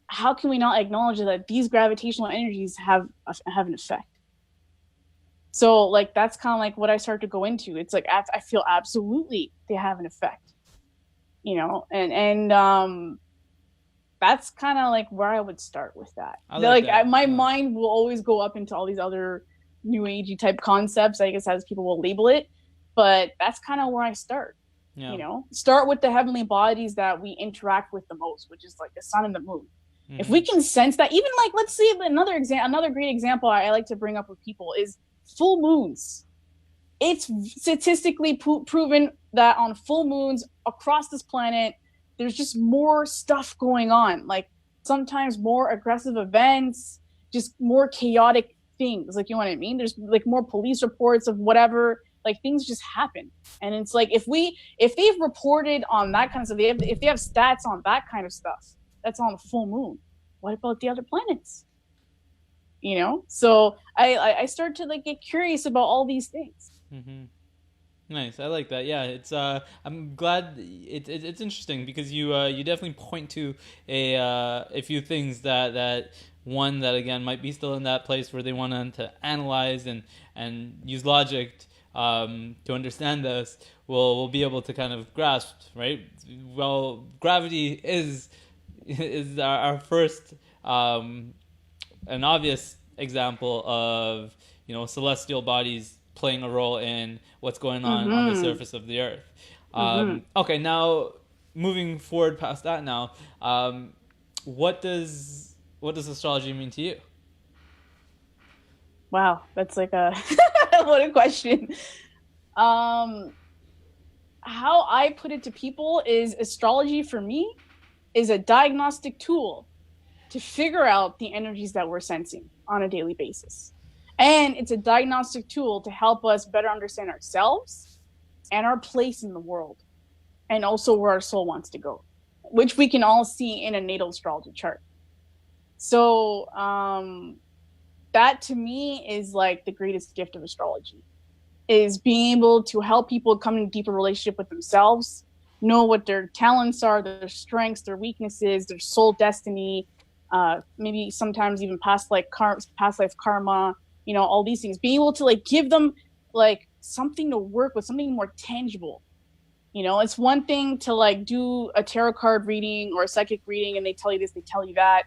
how can we not acknowledge that these gravitational energies have an effect? So like, that's kind of like what I start to go into. It's like, I feel absolutely they have an effect, and that's kind of like where I would start with that. My mind will always go up into all these other new agey type concepts, I guess, as people will label it, but that's kind of where I start. Yeah. Start with the heavenly bodies that we interact with the most, which is like the sun and the moon. Mm-hmm. If we can sense that, even like, let's see another great example I like to bring up with people is full moons. It's statistically proven that on full moons across this planet, there's just more stuff going on, like sometimes more aggressive events, just more chaotic things. Like, you know what I mean? There's like more police reports of whatever, like things just happen. And it's like, if they've reported on that kind of stuff, if they have stats on that kind of stuff, that's on a full moon. What about the other planets? You know? So I started to like get curious about all these things. Mm-hmm. Nice, I like that. Yeah, it's I'm glad it's interesting because you definitely point to a few things that one that again might be still in that place where they want to analyze and use logic to understand this. We'll be able to kind of grasp, right? Well, gravity is our first an obvious example of celestial bodies playing a role in what's going on the surface of the earth. Okay, now moving forward past that, now, what does astrology mean to you? Wow, that's like a what a question. How I put it to people is astrology for me is a diagnostic tool to figure out the energies that we're sensing on a daily basis. And it's a diagnostic tool to help us better understand ourselves and our place in the world, and also where our soul wants to go, which we can all see in a natal astrology chart. So that to me is like the greatest gift of astrology, is being able to help people come in a deeper relationship with themselves, know what their talents are, their strengths, their weaknesses, their soul destiny, maybe sometimes even past life karma, all these things, being able to like give them like something to work with, something more tangible. It's one thing to like do a tarot card reading or a psychic reading and they tell you this, they tell you that,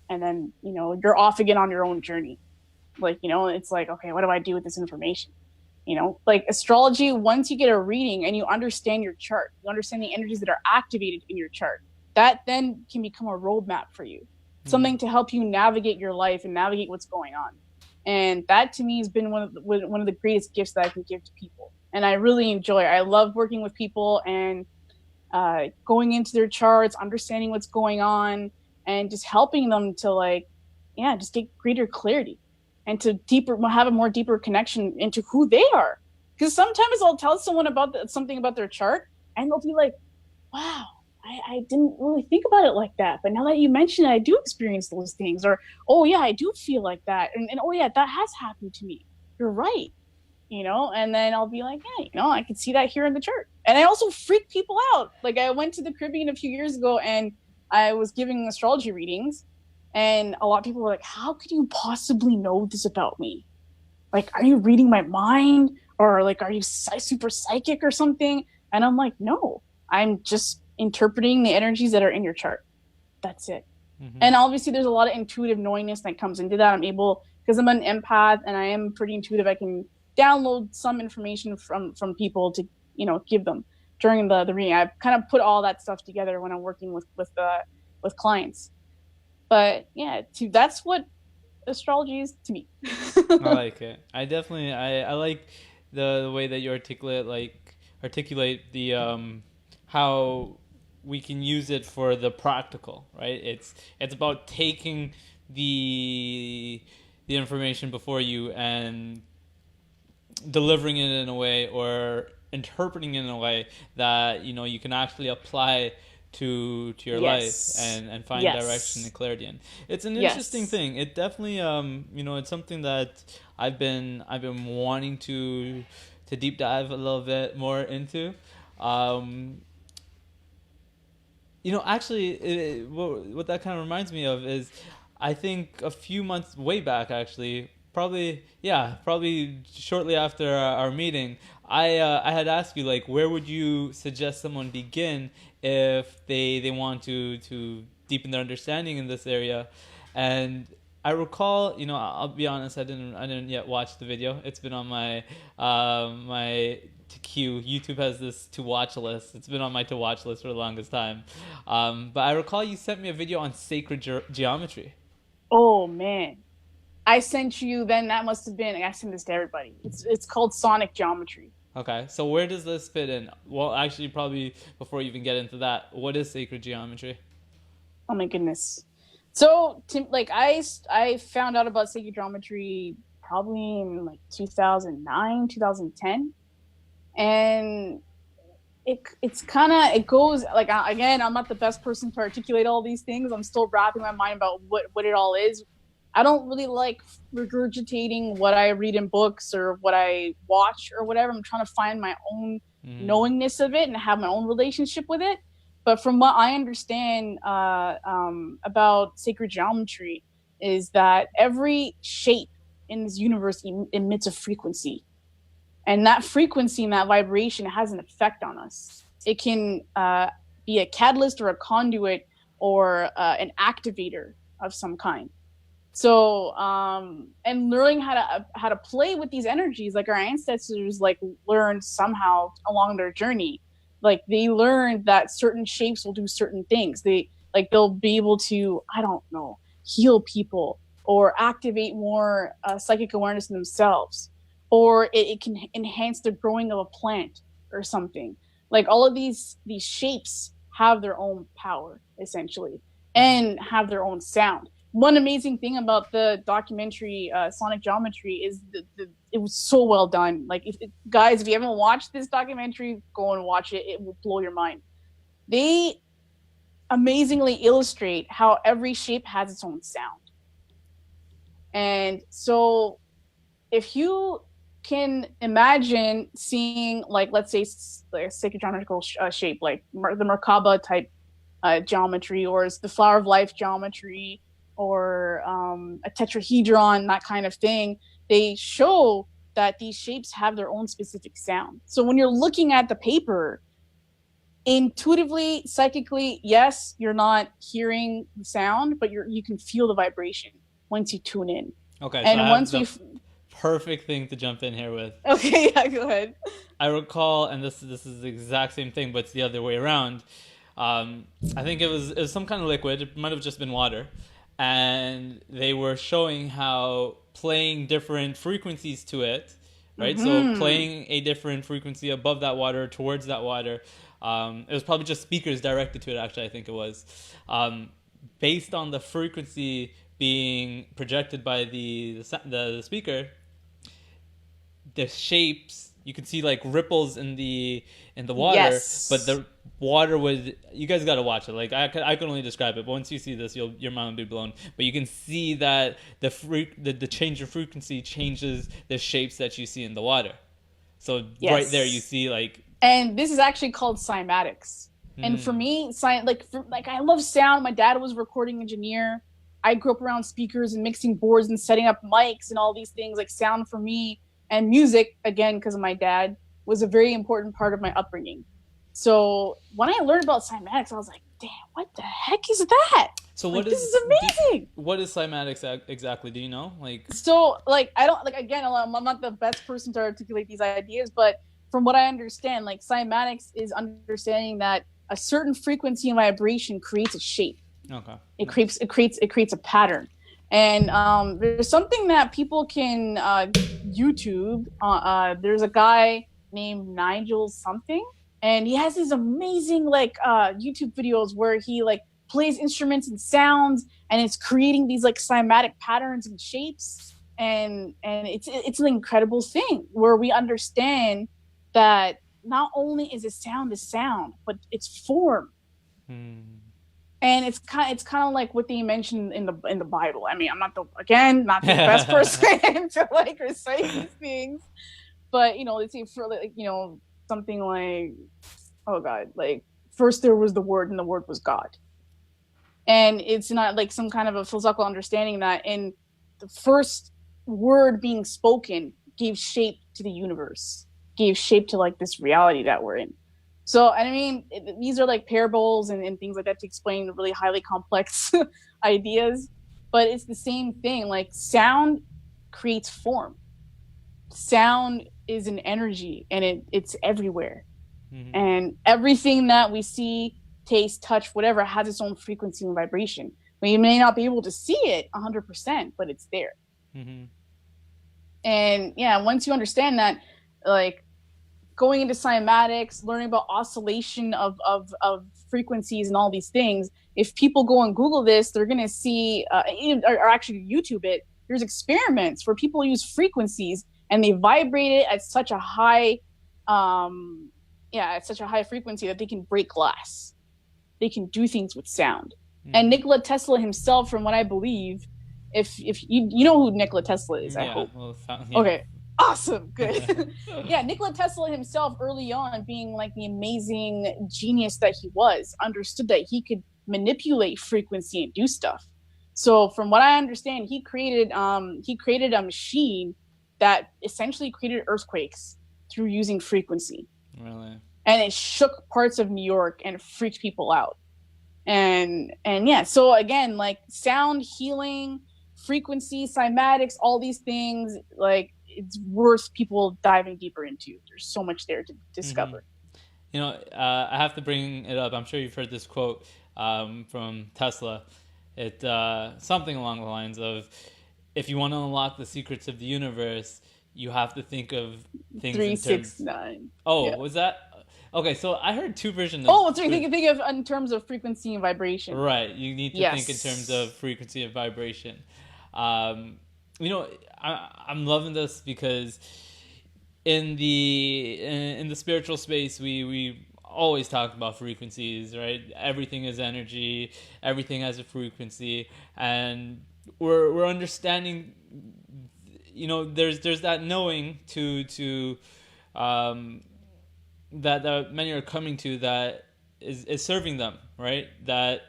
and then you're off again on your own journey. Like it's like, okay, what do I do with this information? Like astrology, once you get a reading and you understand your chart, you understand the energies that are activated in your chart, that then can become a roadmap for you, something to help you navigate your life and navigate what's going on. And that to me has been one of the greatest gifts that I can give to people. And I really enjoy it. I love working with people and going into their charts, understanding what's going on, and just helping them to just get greater clarity and to have a more deeper connection into who they are. Because sometimes I'll tell someone about something about their chart and they'll be like, wow, I didn't really think about it like that. But now that you mention it, I do experience those things. Or, oh yeah, I do feel like that. And oh yeah, that has happened to me. You're right. And then I'll be like, yeah, I can see that here in the chart. And I also freak people out. Like I went to the Caribbean a few years ago and I was giving astrology readings. And a lot of people were like, how could you possibly know this about me? Like, are you reading my mind? Or like, are you super psychic or something? And I'm like, no, I'm just interpreting the energies that are in your chart. That's it. And obviously there's a lot of intuitive knowingness that comes into that. I'm able, because I'm an empath and I am pretty intuitive, I can download some information from people to give them during the reading. I kind of put all that stuff together when I'm working with clients. But yeah, that's what astrology is to me. I like it. I definitely I like the way that you articulate the how we can use it for the practical, right? It's about taking the information before you and delivering it in a way or interpreting it in a way that you can actually apply to your life and find direction and clarity in. It's an interesting thing. It definitely it's something that I've been wanting to deep dive a little bit more into. Actually, what that kind of reminds me of is, I think a few months way back, actually, probably shortly after our meeting, I had asked you, like, where would you suggest someone begin if they want to deepen their understanding in this area. And I recall, I'll be honest, I didn't yet watch the video. It's been on my my to queue. YouTube has this to watch list. It's been on my to watch list for the longest time. But I recall you sent me a video on sacred geometry. Oh man, I sent you. Then that must have been. I sent this to everybody. It's called sonic geometry. Okay, so where does this fit in? Well, actually, probably before you even get into that, what is sacred geometry? Oh my goodness. So, I found out about sacred geometry probably in 2009, 2010. And it's kind of, it goes like, again, I'm not the best person to articulate all these things. I'm still wrapping my mind about what it all is. I don't really like regurgitating what I read in books or what I watch or whatever. I'm trying to find my own knowingness of it and have my own relationship with it. But from what I understand about sacred geometry is that every shape in this universe emits a frequency. And that frequency and that vibration has an effect on us. It can be a catalyst or a conduit or an activator of some kind. So, and learning how to play with these energies, like our ancestors, like learned somehow along their journey. Like they learned that certain shapes will do certain things. They'll be able to, I don't know, heal people or activate more psychic awareness in themselves. Or it can enhance the growing of a plant or something. Like all of these shapes have their own power, essentially, and have their own sound. One amazing thing about the documentary Sonic Geometry is it was so well done. Like, guys, if you haven't watched this documentary, go and watch it. It will blow your mind. They amazingly illustrate how every shape has its own sound. And so if you can imagine seeing, like, let's say like a sacred geometrical shape, like the Merkaba type geometry, or the flower of life geometry, or a tetrahedron, that kind of thing, they show that these shapes have their own specific sound. So when you're looking at the paper, intuitively, psychically, yes, you're not hearing the sound, but you can feel the vibration once you tune in. Okay, and so once we perfect thing to jump in here with. Okay, yeah, go ahead. I recall, and this is the exact same thing, but it's the other way around. I think it was some kind of liquid. It might have just been water, and they were showing how playing different frequencies to it, right? So playing a different frequency above that water, towards that water. It was probably just speakers directed to it. Actually, I think it was based on the frequency being projected by the speaker. The shapes, you can see like ripples in the water, yes. But the water would, you guys got to watch it. Like I can only describe it, but once you see this, your mind will be blown. But you can see that the change of frequency changes the shapes that you see in the water. So yes. Right there, you see like. And this is actually called cymatics. And for me, I love sound. My dad was a recording engineer. I grew up around speakers and mixing boards and setting up mics and all these things. Like sound for me and music, again, because of my dad, was a very important part of my upbringing. So when I learned about cymatics, I was like, damn, what the heck is that? So this is amazing. What is cymatics exactly? Do you know? I'm not the best person to articulate these ideas, but from what I understand, like cymatics is understanding that a certain frequency and vibration creates a shape. Okay. It creates a pattern. And there's something that people can YouTube. There's a guy named Nigel something, and he has these amazing YouTube videos where he like plays instruments and sounds, and it's creating these like cymatic patterns and shapes, and it's an incredible thing where we understand that not only is a sound, but it's form. And it's kind of like what they mentioned in the Bible. I mean, I'm not the best person to like recite these things, but they say for something like, oh God, like first there was the Word and the Word was God, and it's not like some kind of a philosophical understanding that in the first word being spoken gave shape to the universe, gave shape to like this reality that we're in. So, and I mean, these are like parables and things like that to explain really highly complex ideas, but it's the same thing. Like sound creates form. Sound is an energy, and it's everywhere. And everything that we see, taste, touch, whatever, has its own frequency and vibration. We may not be able to see it 100%, but it's there. And yeah, once you understand that, like, going into cymatics, learning about oscillation of frequencies and all these things, if people go and Google this, they're going to see, or actually YouTube it, there's experiments where people use frequencies and they vibrate it at such a high at such a high frequency that they can break glass. They can do things with sound. And Nikola Tesla himself, from what I believe, if you know who Nikola Tesla is, I hope. Well, okay, awesome, good. Yeah, Nikola Tesla himself, early on, being like the amazing genius that he was, understood that he could manipulate frequency and do stuff. So, from what I understand, he created a machine that essentially created earthquakes through using frequency. Really? And it shook parts of New York and freaked people out. And yeah, so again, like sound healing, frequency, cymatics, all these things, like it's worth people diving deeper into. There's so much there to discover. You know, I have to bring it up. I'm sure you've heard this quote from Tesla. It something along the lines of, if you want to unlock the secrets of the universe, you have to think of things 369. Oh, yeah. Was that? Okay, so I heard two versions. Oh, so you think of in terms of frequency and vibration. Right, you need to think in terms of frequency and vibration. You know, I'm loving this because in the spiritual space, we always talk about frequencies, right? Everything is energy, everything has a frequency, and we're understanding. You know, there's that knowing to that many are coming to that is serving them, right? That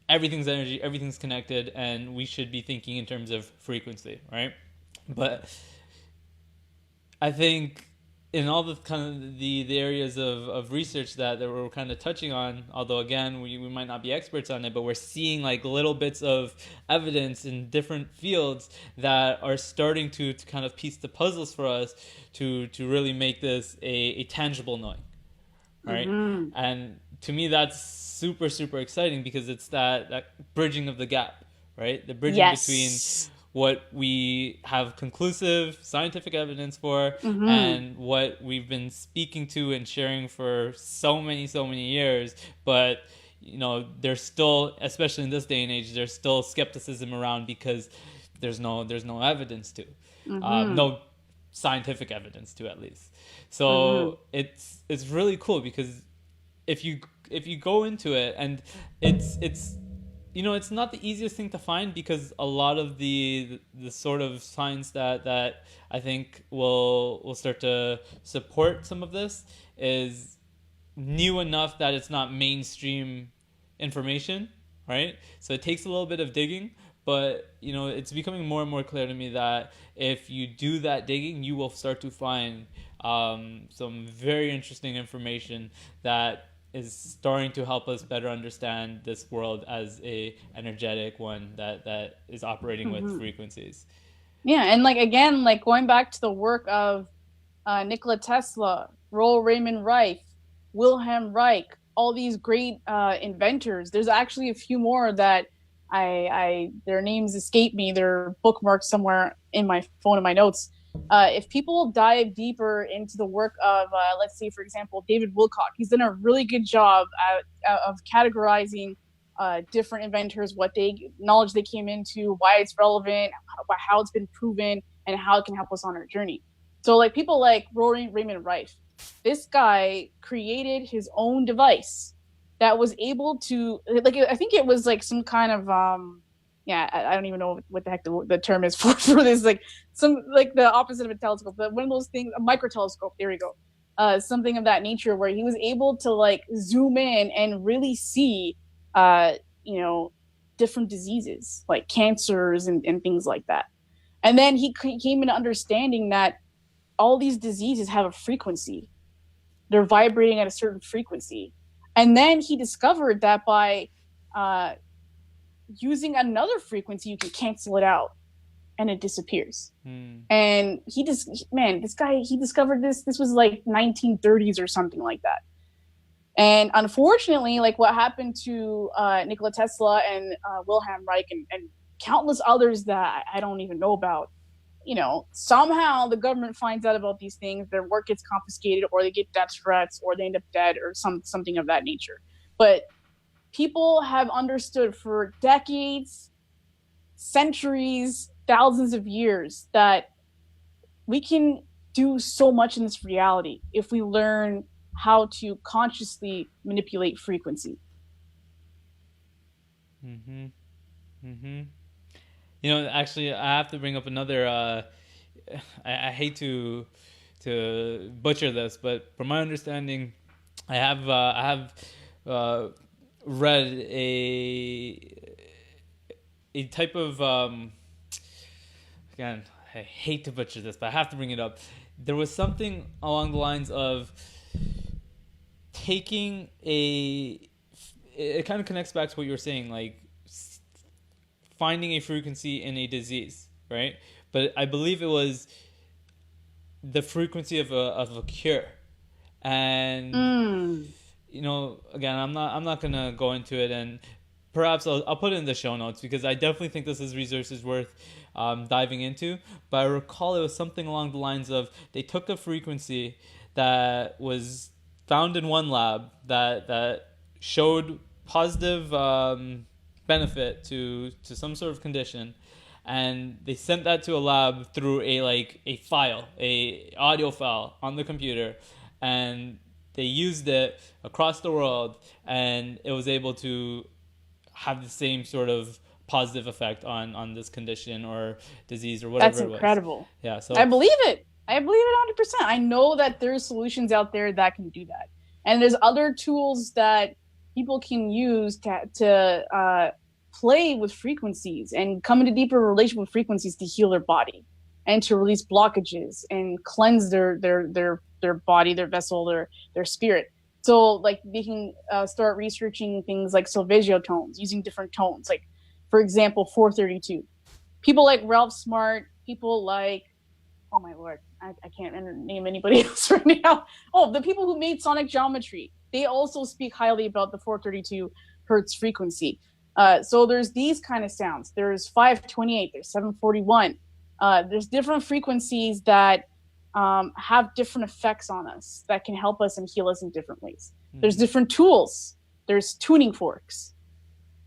everything's energy, everything's connected, and we should be thinking in terms of frequency, right? But I think in all the kind of the areas of research that we're kind of touching on, although again we might not be experts on it, but we're seeing like little bits of evidence in different fields that are starting to kind of piece the puzzles for us to really make this a tangible knowing, right? And to me that's super exciting because it's that bridging of the gap, right? The bridging between what we have conclusive scientific evidence for and what we've been speaking to and sharing for so many years, but you know, there's still, especially in this day and age, there's still skepticism around because there's no evidence to, no scientific evidence to, at least. So it's really cool because if you go into it, and it's you know, it's not the easiest thing to find because a lot of the sort of science that I think will start to support some of this is new enough that it's not mainstream information, right? So it takes a little bit of digging, but you know, it's becoming more and more clear to me that if you do that digging, you will start to find some very interesting information that is starting to help us better understand this world as a energetic one that is operating with frequencies. Yeah, and like again, like going back to the work of Nikola Tesla, Roel Raymond Reich, Wilhelm Reich, all these great inventors. There's actually a few more that I their names escape me. They're bookmarked somewhere in my phone in my notes. If people dive deeper into the work of, let's say, for example, David Wilcock, he's done a really good job of categorizing different inventors, what knowledge they came into, why it's relevant, how it's been proven, and how it can help us on our journey. So, like people like Raymond Reich, this guy created his own device that was able to, like, I think it was like some kind of I don't even know what the heck the term is for this, like some, like the opposite of a telescope, but one of those things, a micro telescope, there we go, something of that nature, where he was able to like zoom in and really see you know, different diseases like cancers and things like that. And then he came into understanding that all these diseases have a frequency, they're vibrating at a certain frequency. And then he discovered that by using another frequency, you can cancel it out and it disappears. And this guy, he discovered this was like 1930s or something like that. And unfortunately, like what happened to Nikola Tesla and Wilhelm Reich and countless others that I don't even know about, you know, somehow the government finds out about these things, their work gets confiscated, or they get death threats, or they end up dead, or something of that nature. But people have understood for decades, centuries, thousands of years that we can do so much in this reality if we learn how to consciously manipulate frequency. Mm-hmm. Mm-hmm. You know, actually, I have to bring up another. I hate to butcher this, but from my understanding, I have read a type of again. I hate to butcher this, but I have to bring it up. There was something along the lines of taking a. It kind of connects back to what you were saying, like finding a frequency in a disease, right? But I believe it was the frequency of a cure, and you know, again, I'm not gonna go into it, and perhaps I'll put it in the show notes because I definitely think this is resources worth diving into. But I recall it was something along the lines of they took a frequency that was found in one lab that showed positive benefit to some sort of condition, and they sent that to a lab through a file, a audio file on the computer, and they used it across the world, and it was able to have the same sort of positive effect on this condition or disease or whatever. That's incredible. Yeah, so I believe it. I believe it 100%. I know that there's solutions out there that can do that, and there's other tools that people can use to play with frequencies and come into deeper relation with frequencies to heal their body and to release blockages and cleanse their body, their vessel, their spirit. So like they can start researching things like Solfeggio tones, using different tones. Like, for example, 432. People like Ralph Smart, people like, oh my Lord, I can't name anybody else right now. Oh, the people who made sonic geometry, they also speak highly about the 432 hertz frequency. So there's these kind of sounds. There's 528, there's 741. There's different frequencies that have different effects on us that can help us and heal us in different ways. Mm-hmm. There's different tools. There's tuning forks.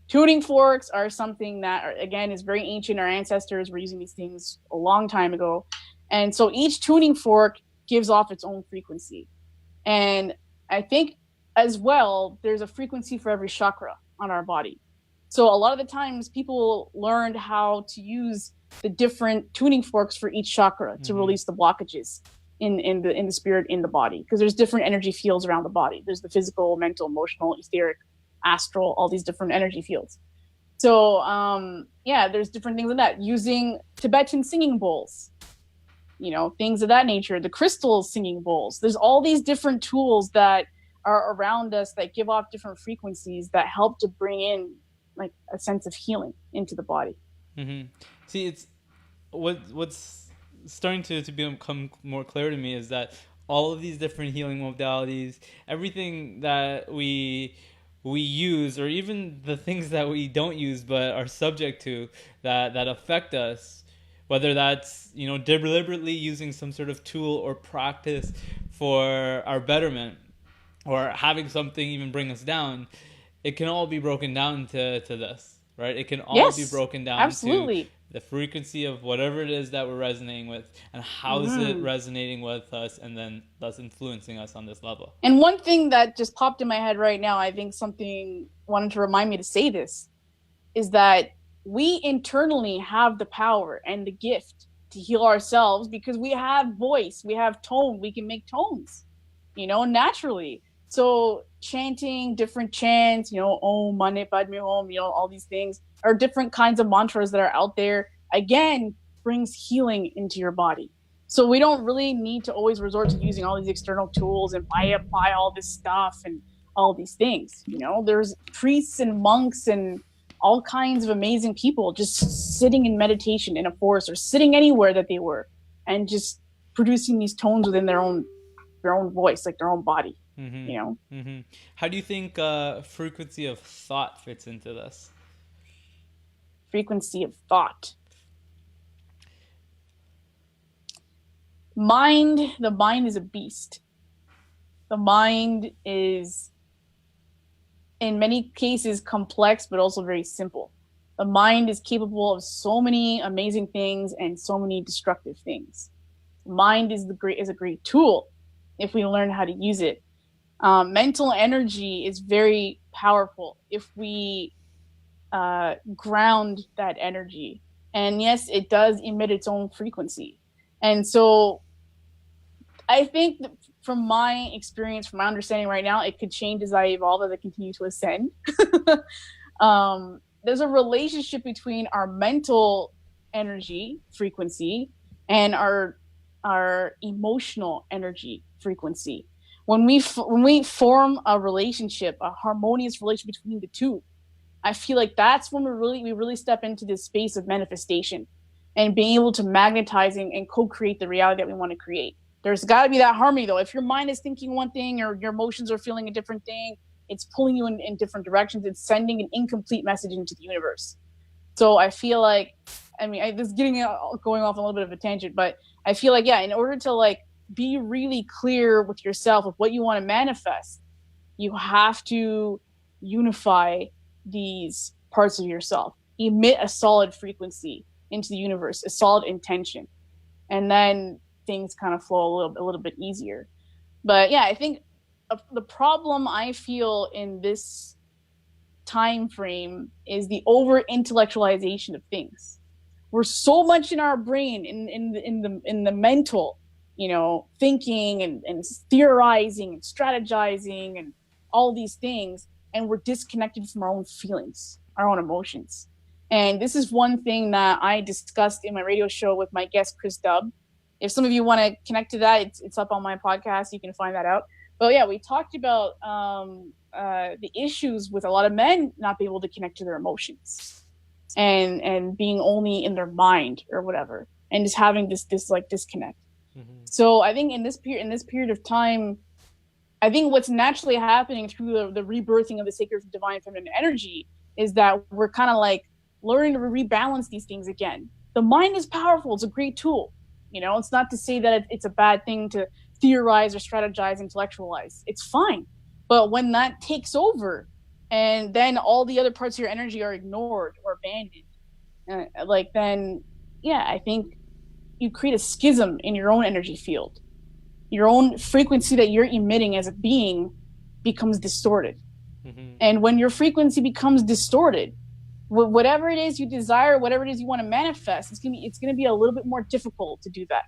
Tuning forks are something that, again, is very ancient. Our ancestors were using these things a long time ago. And so each tuning fork gives off its own frequency. And I think as well, there's a frequency for every chakra on our body. So a lot of the times people learned how to use the different tuning forks for each chakra to release the blockages in the spirit, in the body, because there's different energy fields around the body. There's the physical, mental, emotional, etheric, astral, all these different energy fields. So there's different things like that. Using Tibetan singing bowls, you know, things of that nature, the crystal singing bowls. There's all these different tools that are around us that give off different frequencies that help to bring in like a sense of healing into the body. Mm-hmm. See, it's what's starting to become more clear to me is that all of these different healing modalities, everything that we use, or even the things that we don't use but are subject to that affect us, whether that's, you know, deliberately using some sort of tool or practice for our betterment, or having something even bring us down, it can all be broken down to this, right? It can all be broken down absolutely. to the frequency of whatever it is that we're resonating with, and how is it resonating with us, and then thus influencing us on this level. And one thing that just popped in my head right now, I think something wanted to remind me to say this, is that we internally have the power and the gift to heal ourselves because we have voice, we have tone, we can make tones, you know, naturally. So chanting different chants, you know, Om Mani Padme Hum, you know, all these things are different kinds of mantras that are out there, again, brings healing into your body. So we don't really need to always resort to using all these external tools and apply all this stuff and all these things. You know, there's priests and monks and all kinds of amazing people just sitting in meditation in a forest or sitting anywhere that they were and just producing these tones within their own voice, like their own body. You know. How do you think frequency of thought fits into this? Frequency of thought. The mind is a beast. The mind is, in many cases, complex, but also very simple. The mind is capable of so many amazing things and so many destructive things. Mind is a great tool if we learn how to use it. Mental energy is very powerful if we ground that energy. And yes, it does emit its own frequency. And so I think from my experience, from my understanding right now, it could change as I evolve, as I continue to ascend. There's a relationship between our mental energy frequency and our emotional energy frequency. When we form a relationship, a harmonious relationship between the two, I feel like that's when we really step into this space of manifestation and being able to magnetizing and co-create the reality that we want to create. There's got to be that harmony, though. If your mind is thinking one thing or your emotions are feeling a different thing, it's pulling you in different directions. It's sending an incomplete message into the universe. So I feel like, this is going off a little bit of a tangent, but I feel like, in order to like be really clear with yourself of what you want to manifest, you have to unify these parts of yourself, emit a solid frequency into the universe, a solid intention, and then things kind of flow a little bit easier. But I think the problem I feel in this time frame is the over intellectualization of things. We're so much in our brain, in the mental, thinking and theorizing and strategizing and all these things, and we're disconnected from our own feelings, our own emotions. And this is one thing that I discussed in my radio show with my guest, Chris Dubb. If some of you want to connect to that, it's up on my podcast. You can find that out. But we talked about the issues with a lot of men not being able to connect to their emotions and being only in their mind or whatever, and just having this like disconnect. Mm-hmm. So I think in this period of time, I think what's naturally happening through the rebirthing of the sacred divine feminine energy is that we're kind of like learning to rebalance these things again. The mind is powerful. It's a great tool. It's not to say that it's a bad thing to theorize or strategize, intellectualize. It's fine. But when that takes over and then all the other parts of your energy are ignored or abandoned, I think you create a schism in your own energy field. Your own frequency that you're emitting as a being becomes distorted. Mm-hmm. And when your frequency becomes distorted, whatever it is you desire, whatever it is you want to manifest, it's gonna be a little bit more difficult to do that.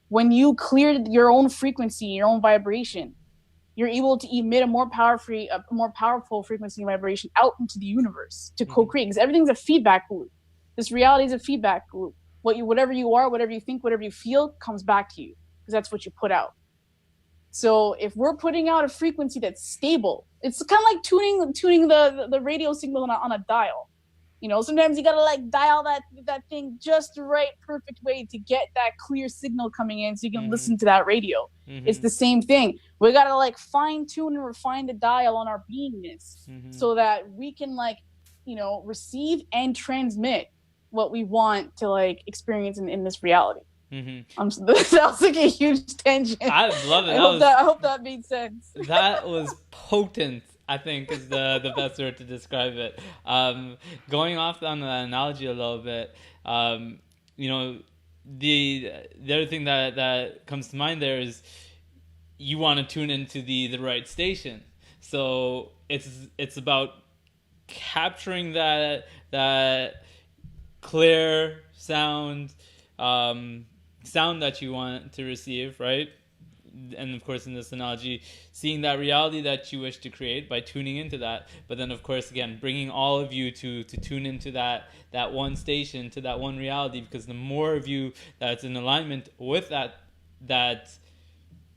When you clear your own frequency, your own vibration, you're able to emit a more powerful frequency and vibration out into the universe to co-create, because everything's a feedback loop. This reality is a feedback loop. Whatever you are, whatever you think, whatever you feel, comes back to you, because that's what you put out. So if we're putting out a frequency that's stable, it's kind of like tuning the radio signal on a dial. Sometimes you gotta like dial that thing just the right, perfect way to get that clear signal coming in so you can listen to that radio. Mm-hmm. It's the same thing. We gotta like fine tune and refine the dial on our beingness so that we can like, receive and transmit what we want to like experience in this reality. Mm-hmm. That was like a huge tangent. I love it. I hope that made sense. That was potent, I think, is the best word to describe it. Going off on the analogy a little bit, the other thing that comes to mind there is you want to tune into the right station. So it's about capturing that clear sound that you want to receive, right? And of course, in this analogy, seeing that reality that you wish to create by tuning into that. But then, of course, again, bringing all of you to tune into that one station, to that one reality, because the more of you that's in alignment with that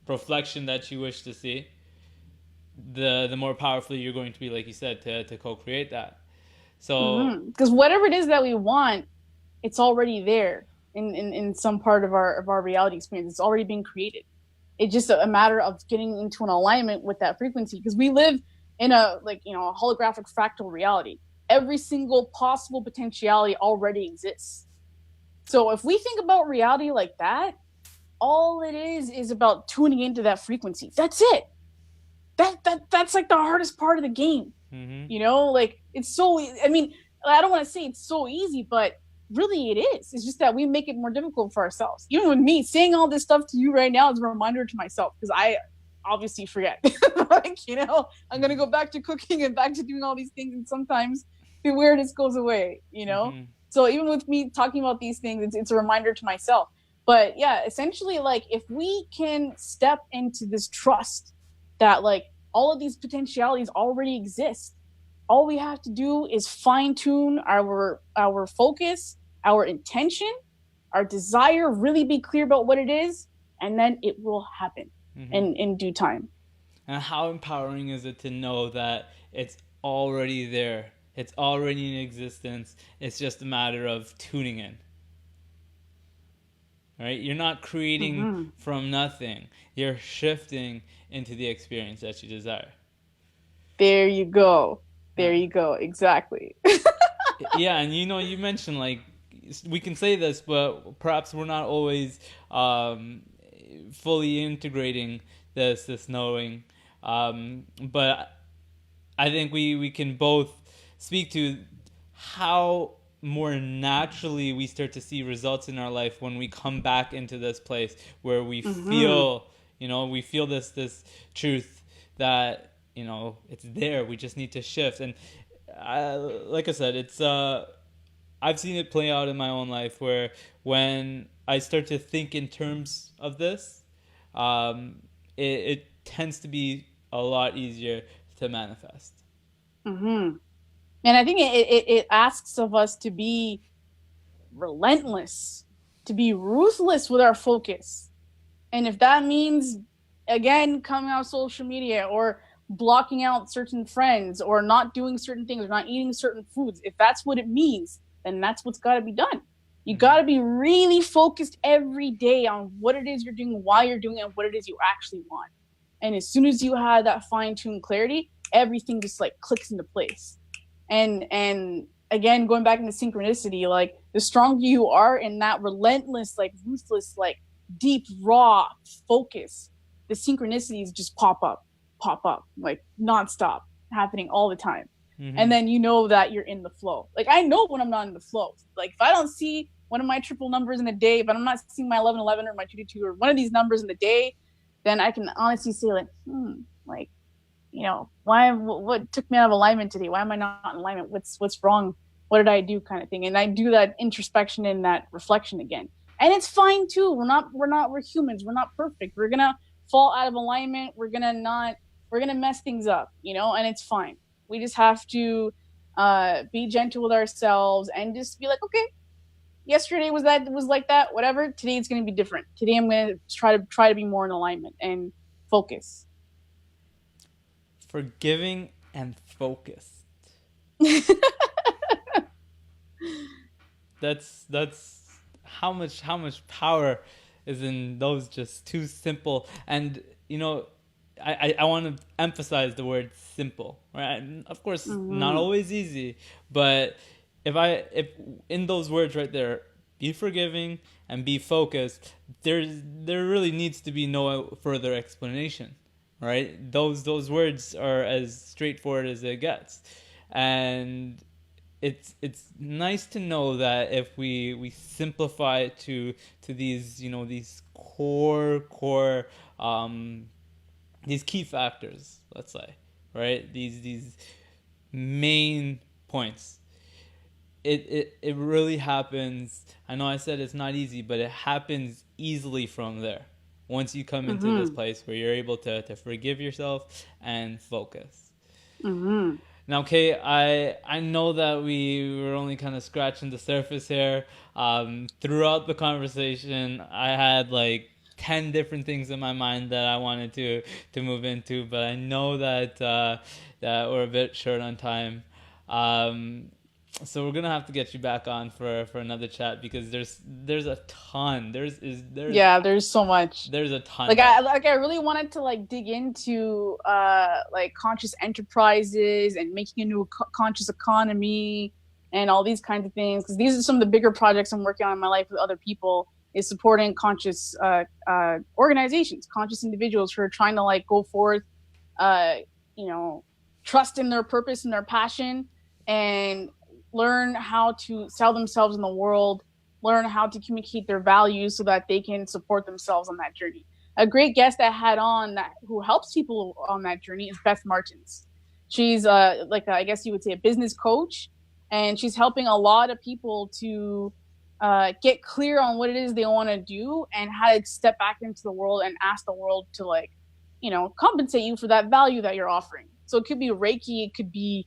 reflection that you wish to see, the more powerfully you're going to be, like you said, to co-create that. So, because whatever it is that we want, it's already there in some part of our reality experience. It's already been created. It's just a matter of getting into an alignment with that frequency, because we live in a holographic fractal reality. Every single possible potentiality already exists. So if we think about reality like that, all it is about tuning into that frequency. That's it. That's like the hardest part of the game. Mm-hmm. It's so, I don't want to say it's so easy, but really it is. It's just that we make it more difficult for ourselves. Even with me saying all this stuff to you right now is a reminder to myself, because I obviously forget. Like, I'm gonna go back to cooking and back to doing all these things, and sometimes the weirdness goes away. Mm-hmm. So even with me talking about these things, it's a reminder to myself. But yeah, essentially, like, if we can step into this trust that, like, all of these potentialities already exist, all we have to do is fine tune our focus, our intention, our desire, really be clear about what it is, and then it will happen in due time. And how empowering is it to know that it's already there? It's already in existence. It's just a matter of tuning in. Right? You're not creating from nothing. You're shifting into the experience that you desire. There you go. There you go. Exactly. Yeah, and you mentioned, like, we can say this, but perhaps we're not always fully integrating this knowing. But I think we can both speak to how more naturally we start to see results in our life when we come back into this place where we feel, we feel this truth that, it's there. We just need to shift. And like I said, it's I've seen it play out in my own life, where when I start to think in terms of this, it tends to be a lot easier to manifest. And I think it asks of us to be relentless, to be ruthless with our focus. And if that means, again, coming out of social media, or blocking out certain friends, or not doing certain things, or not eating certain foods, if that's what it means, then that's what's got to be done. You got to be really focused every day on what it is you're doing, why you're doing it, and what it is you actually want. And as soon as you have that fine-tuned clarity, everything just, like, clicks into place. And again, going back into synchronicity, like, the stronger you are in that relentless, like, ruthless, like, deep, raw focus, the synchronicities just pop up, like, nonstop, happening all the time. And then you know that you're in the flow. Like, I know when I'm not in the flow. Like, if I don't see one of my triple numbers in a day, but I'm not seeing my 1111 or my 222 or one of these numbers in the day, then I can honestly say, like, like, what took me out of alignment today? Why am I not in alignment? What's wrong? What did I do, kind of thing? And I do that introspection and that reflection again. And it's fine too. We're humans. We're not perfect. We're going to fall out of alignment. We're going to mess things up, and it's fine. We just have to be gentle with ourselves and just be like, okay, yesterday was like that, whatever. Today it's going to be different. Today I'm going to try to be more in alignment and focus. Forgiving and focused. That's how much power is in those just two simple. And I want to emphasize the word simple, right? And of course, not always easy, but if in those words right there, be forgiving and be focused, there really needs to be no further explanation, right? Those words are as straightforward as it gets. And it's nice to know that if we simplify it to these, these core these key factors, let's say, right? These main points. It really happens. I know I said it's not easy, but it happens easily from there. Once you come into this place where you're able to forgive yourself and focus. Now, Kay, I know that we were only kind of scratching the surface here. Throughout the conversation, I had like 10 different things in my mind that I wanted to move into, but I know that we're a bit short on time. So we're gonna have to get you back on for another chat, because there's a ton. There's so much. There's a ton. I really wanted to like dig into like conscious enterprises and making a new conscious economy and all these kinds of things, because these are some of the bigger projects I'm working on in my life with other people, is supporting conscious organizations, conscious individuals who are trying to like go forth, trust in their purpose and their passion, and learn how to sell themselves in the world, learn how to communicate their values so that they can support themselves on that journey. A great guest I had on who helps people on that journey is Beth Martins. She's I guess you would say a business coach, and she's helping a lot of people to get clear on what it is they want to do and how to step back into the world and ask the world to compensate you for that value that you're offering. So it could be Reiki, it could be,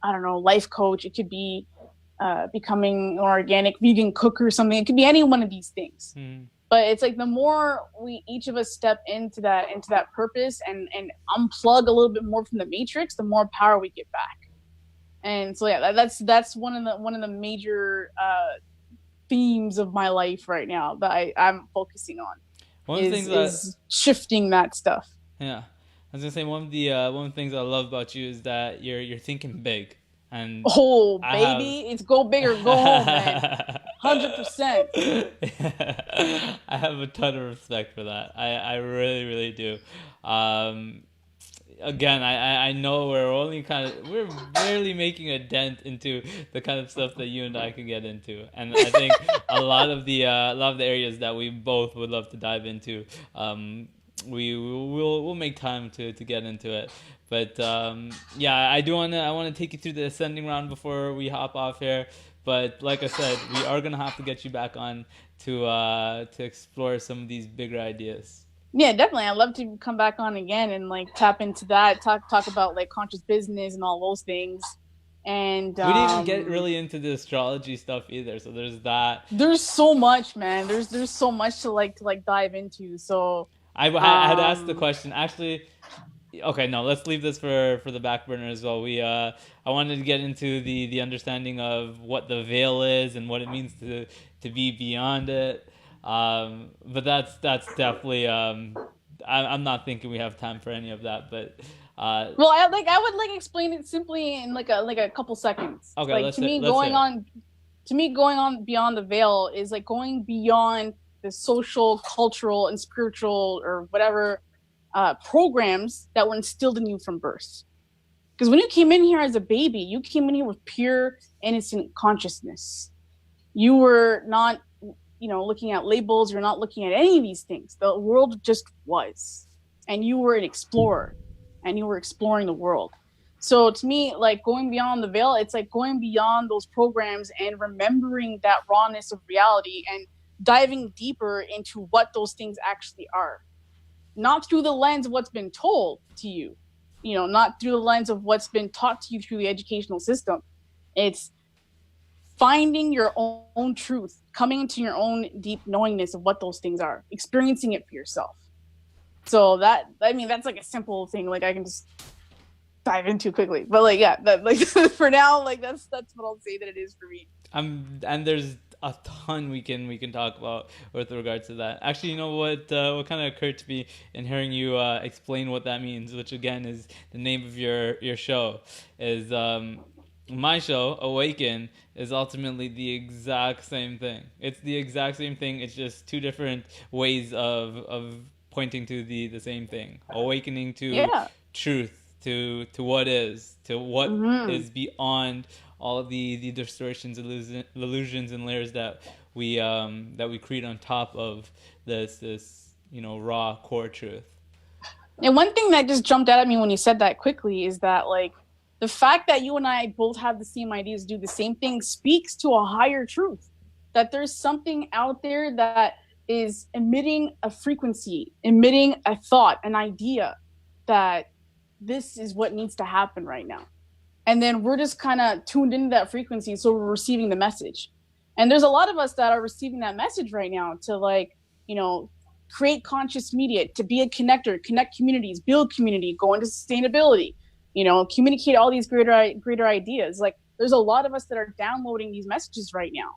I don't know, life coach, it could be becoming an organic vegan cook or something. It could be any one of these things. But it's like the more we each of us step into that purpose and unplug a little bit more from the matrix, the more power we get back. And so yeah, that's one of the major themes of my life right now that I'm focusing on. One of the things is shifting that stuff. Yeah, I was gonna say one of the things I love about you is that you're thinking big. And it's go big or go home, man. 100%. I have a ton of respect for that. I really, really do. Again, I know we're barely making a dent into the kind of stuff that you and I could get into, and I think a lot of the areas that we both would love to dive into, we'll make time to get into it. But I want to take you through the ascending round before we hop off here. But like I said, we are gonna have to get you back on to explore some of these bigger ideas. Yeah, definitely. I'd love to come back on again and tap into that, talk about conscious business and all those things. And we didn't even get really into the astrology stuff either. So there's that. There's so much, man. There's so much to dive into. So I had asked the question actually. Okay, no, let's leave this for the back burner as well. I wanted to get into the understanding of what the veil is and what it means to be beyond it. But that's definitely I'm not thinking we have time for any of that. But I would explain it simply in a couple seconds. Okay, going on beyond the veil is going beyond the social, cultural, and spiritual or whatever programs that were instilled in you from birth. Because when you came in here as a baby, you came in here with pure, innocent consciousness. You were not, looking at labels. You're not looking at any of these things. The world just was. And you were an explorer. And you were exploring the world. So to me, going beyond the veil, it's going beyond those programs and remembering that rawness of reality and diving deeper into what those things actually are. Not through the lens of what's been told to you, not through the lens of what's been taught to you through the educational system. It's finding your own truth, coming into your own deep knowingness of what those things are, experiencing it for yourself. So that's a simple thing. I can just dive into quickly, but for now, that's what I'll say that it is for me. And there's a ton we can talk about with regards to that. Actually, you know what kind of occurred to me in hearing you explain what that means, which again is the name of your show, is my show, Awaken, is ultimately the exact same thing. It's the exact same thing. It's just two different ways of pointing to the same thing. Awakening to truth, to what is, to what is beyond all of the distortions, illusions, and layers that we create on top of this raw core truth. And one thing that just jumped out at me when you said that quickly is that the fact that you and I both have the same ideas, do the same thing, speaks to a higher truth. That there's something out there that is emitting a frequency, emitting a thought, an idea that this is what needs to happen right now. And then we're just kind of tuned into that frequency, so we're receiving the message. And there's a lot of us that are receiving that message right now to create conscious media, to be a connector, connect communities, build community, go into sustainability, communicate all these greater ideas. There's a lot of us that are downloading these messages right now.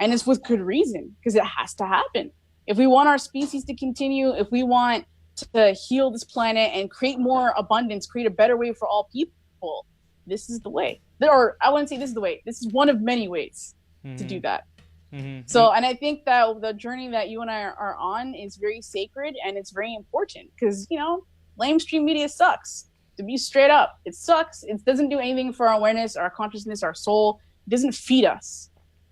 And it's with good reason, because it has to happen. If we want our species to continue, if we want to heal this planet and create more abundance, create a better way for all people, this is the way. Or I wouldn't say this is the way. This is one of many ways to do that. Mm-hmm. So, and I think that the journey that you and I are on is very sacred and it's very important because, lamestream media sucks. To be straight up, it sucks. It doesn't do anything for our awareness, our consciousness, our soul. It doesn't feed us.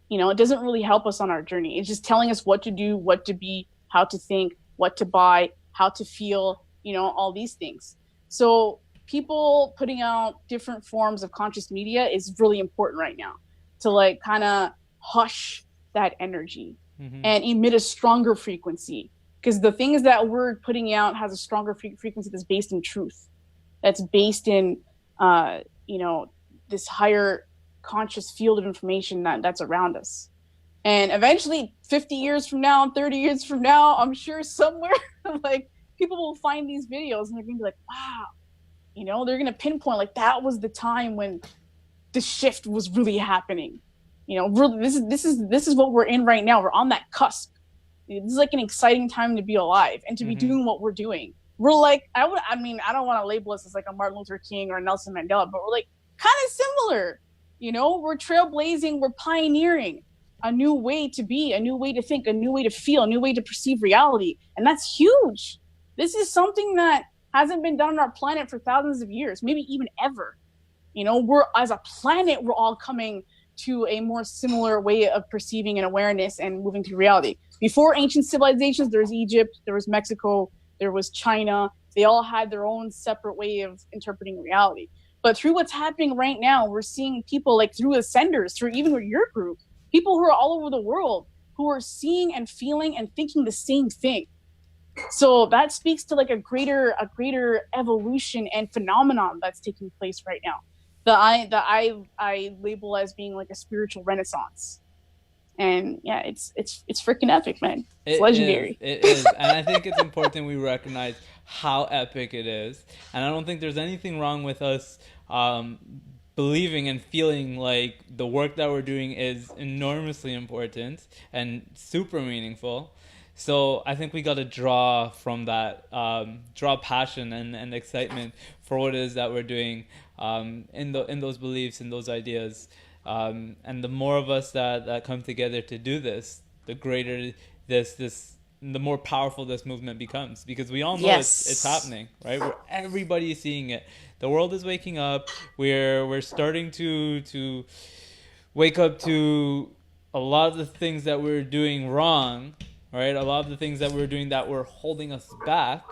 It doesn't really help us on our journey. It's just telling us what to do, what to be, how to think, what to buy, how to feel, all these things. So people putting out different forms of conscious media is really important right now to like kind of hush that energy and emit a stronger frequency. Because the things that we're putting out has a stronger frequency that's based in truth, that's based in, this higher conscious field of information that's around us. And eventually 50 years from now, 30 years from now, I'm sure somewhere like people will find these videos and they're gonna be like, wow, they're gonna pinpoint like that was the time when the shift was really happening. Really, this is what we're in right now. We're on that cusp. This is like an exciting time to be alive and to be doing what we're doing. We're like, I don't want to label us as like a Martin Luther King or a Nelson Mandela, but we're like kind of similar. We're trailblazing, we're pioneering a new way to be, a new way to think, a new way to feel, a new way to perceive reality. And that's huge. This is something that hasn't been done on our planet for thousands of years, maybe even ever. We're, as a planet, we're all coming to a more similar way of perceiving and awareness and moving through reality. Before ancient civilizations, there was Egypt, there was Mexico, there was China. They all had their own separate way of interpreting reality. But through what's happening right now, we're seeing people like through ascenders, through even with your group, people who are all over the world who are seeing and feeling and thinking the same thing. So that speaks to like a greater evolution and phenomenon that's taking place right now, that I label as being like a spiritual renaissance. And yeah, it's freaking epic, man. It's legendary. It is. And I think it's important we recognize how epic it is. And I don't think there's anything wrong with us believing and feeling like the work that we're doing is enormously important and super meaningful. So I think we got to draw from that, draw passion and excitement for what it is that we're doing in those beliefs and those ideas. And the more of us that come together to do this, the greater the more powerful this movement becomes, because we all know it's happening, right? Everybody is seeing it. The world is waking up. We're starting to wake up to a lot of the things that we're doing wrong, right? A lot of the things that we're doing that were holding us back.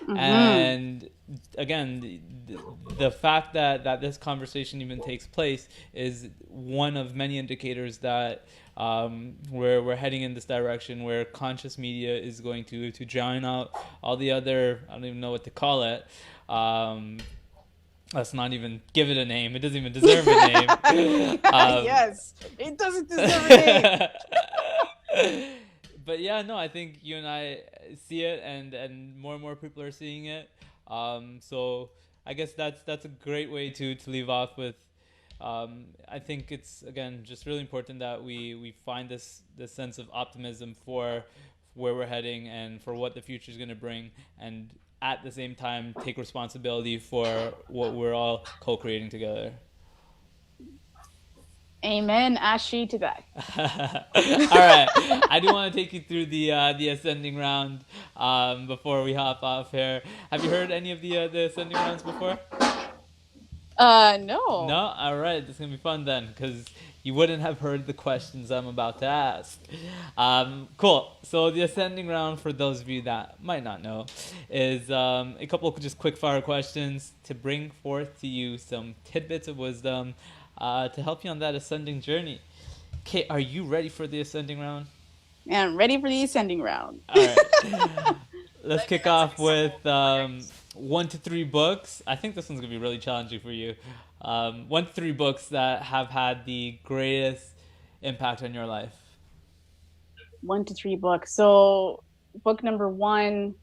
And again, the fact that this conversation even takes place is one of many indicators that we're heading in this direction where conscious media is going to drown out all the other, I don't even know what to call it. Let's not even give it a name. It doesn't even deserve a name. Yes, it doesn't deserve a name. But yeah, no, I think you and I see it, and more people are seeing it. So I guess that's a great way to leave off with. I think it's, again, just really important that we find this sense of optimism for where we're heading and for what the future is going to bring, and at the same time take responsibility for what we're all co-creating together. Amen. Ashe to that. All right. I do want to take you through the ascending round before we hop off here. Have you heard any of the ascending rounds before? No. No? All right. This is going to be fun then, because you wouldn't have heard the questions I'm about to ask. Cool. So the ascending round, for those of you that might not know, is a couple of just quick fire questions to bring forth to you some tidbits of wisdom to help you on that ascending journey. Kay, are you ready for the ascending round? Yeah, I'm ready for the ascending round. All right. Let's kick off with 1 to 3 books. I think this one's going to be really challenging for you. 1 to 3 books that have had the greatest impact on your life. 1 to 3 books. So book number 1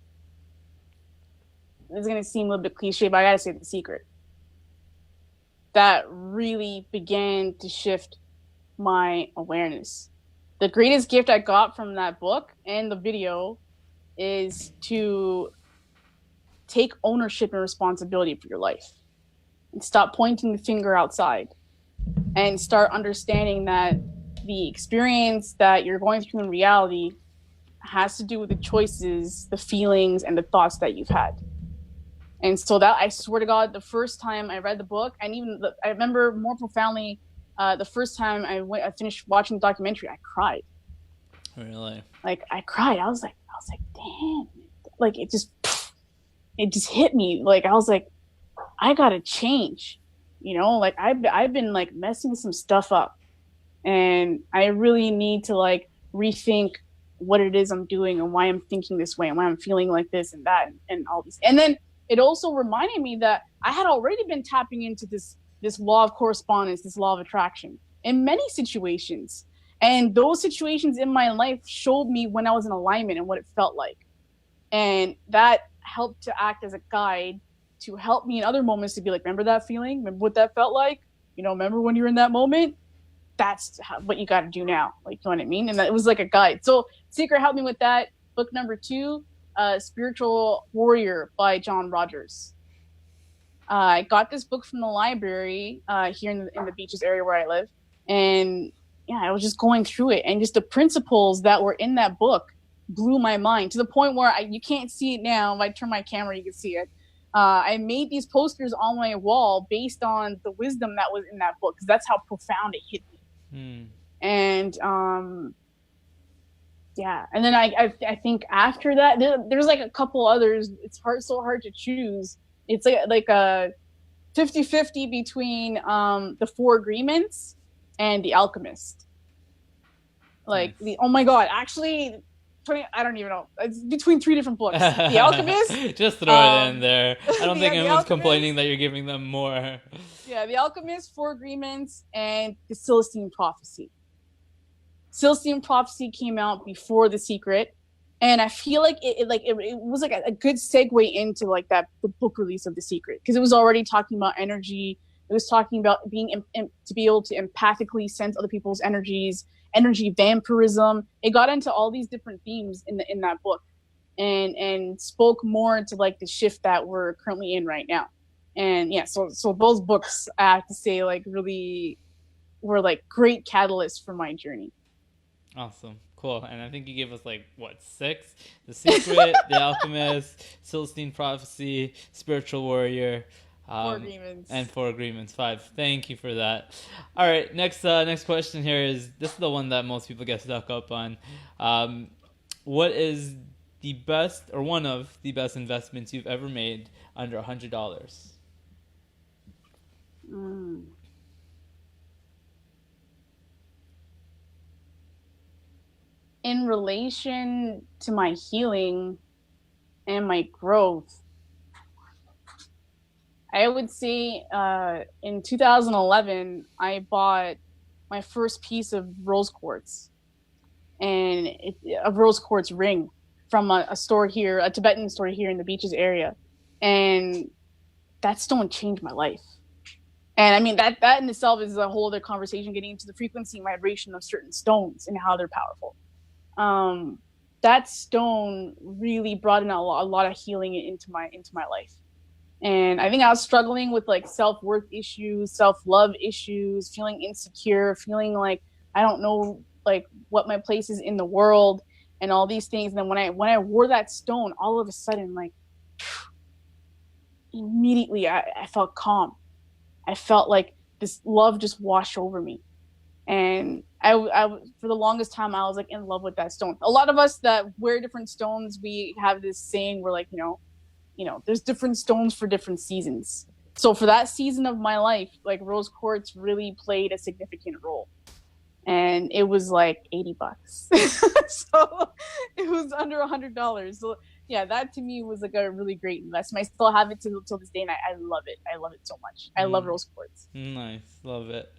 is going to seem a little bit cliche, but I got to say The Secret. That really began to shift my awareness. The greatest gift I got from that book and the video is to take ownership and responsibility for your life and stop pointing the finger outside and start understanding that the experience that you're going through in reality has to do with the choices, the feelings, and the thoughts that you've had. And so that, I swear to God, the first time I read the book, and even I remember more profoundly the first time I finished watching the documentary, I cried. Really? Like I cried. I was like, damn. Like it just hit me. Like I was like, I gotta change. You know, like I've been like messing some stuff up, and I really need to like rethink what it is I'm doing and why I'm thinking this way and why I'm feeling like this and that and all these. And then it also reminded me that I had already been tapping into this law of correspondence, this law of attraction in many situations. And those situations in my life showed me when I was in alignment and what it felt like. And that helped to act as a guide to help me in other moments to be like, remember that feeling? Remember what that felt like? You know, remember when you're in that moment? That's what you got to do now. Like, you know what I mean? And it was like a guide. So Secret helped me with that. Book number 2, Spiritual Warrior by John Rogers. I got this book from the library here in the Beaches area where I live. And yeah, I was just going through it. And just the principles that were in that book blew my mind to the point where you can't see it now. If I turn my camera, you can see it. I made these posters on my wall based on the wisdom that was in that book, because that's how profound it hit me. And yeah, and then I think after that there's like a couple others. It's so hard to choose. It's like a 50-50 between the 4 Agreements and The Alchemist. Like oh my god, actually I don't even know. It's between 3 different books. The Alchemist. Just throw it in there. I don't think anyone's complaining that you're giving them more. Yeah, The Alchemist, 4 Agreements, and The Celestine Prophecy. Celestine Prophecy came out before The Secret, and I feel like it was like a good segue into like the book release of The Secret, because it was already talking about energy. It was talking about being to be able to empathically sense other people's energies. Energy vampirism. It got into all these different themes in that book, and spoke more to like the shift that we're currently in right now. And yeah, so those books, I have to say, like really were like great catalysts for my journey. Awesome, cool. And I think you gave us like what, 6? The Secret, The Alchemist, Celestine Prophecy, Spiritual Warrior. 4 Agreements. And 4 Agreements, 5. Thank you for that. All right, next question here is, this is the one that most people get stuck up on. What is the best, or one of the best investments you've ever made under $100? In relation to my healing and my growth, I would say in 2011, I bought my first piece of rose quartz, and a rose quartz ring from a store here, a Tibetan store here in the Beaches area. And that stone changed my life. And I mean, that in itself is a whole other conversation, getting into the frequency and vibration of certain stones and how they're powerful. That stone really brought in a lot of healing into my life. And I think I was struggling with like self-worth issues, self-love issues, feeling insecure, feeling like I don't know like what my place is in the world and all these things. And then when I wore that stone, all of a sudden, like immediately I felt calm. I felt like this love just washed over me. And I for the longest time, I was like in love with that stone. A lot of us that wear different stones, we have this saying, we're like, you know, there's different stones for different seasons. So for that season of my life, like rose quartz really played a significant role. And it was like $80. So it was under $100. So yeah, that to me was like a really great investment. I still have it till this day, and I love it. I love it so much. I love rose quartz. Nice. Love it.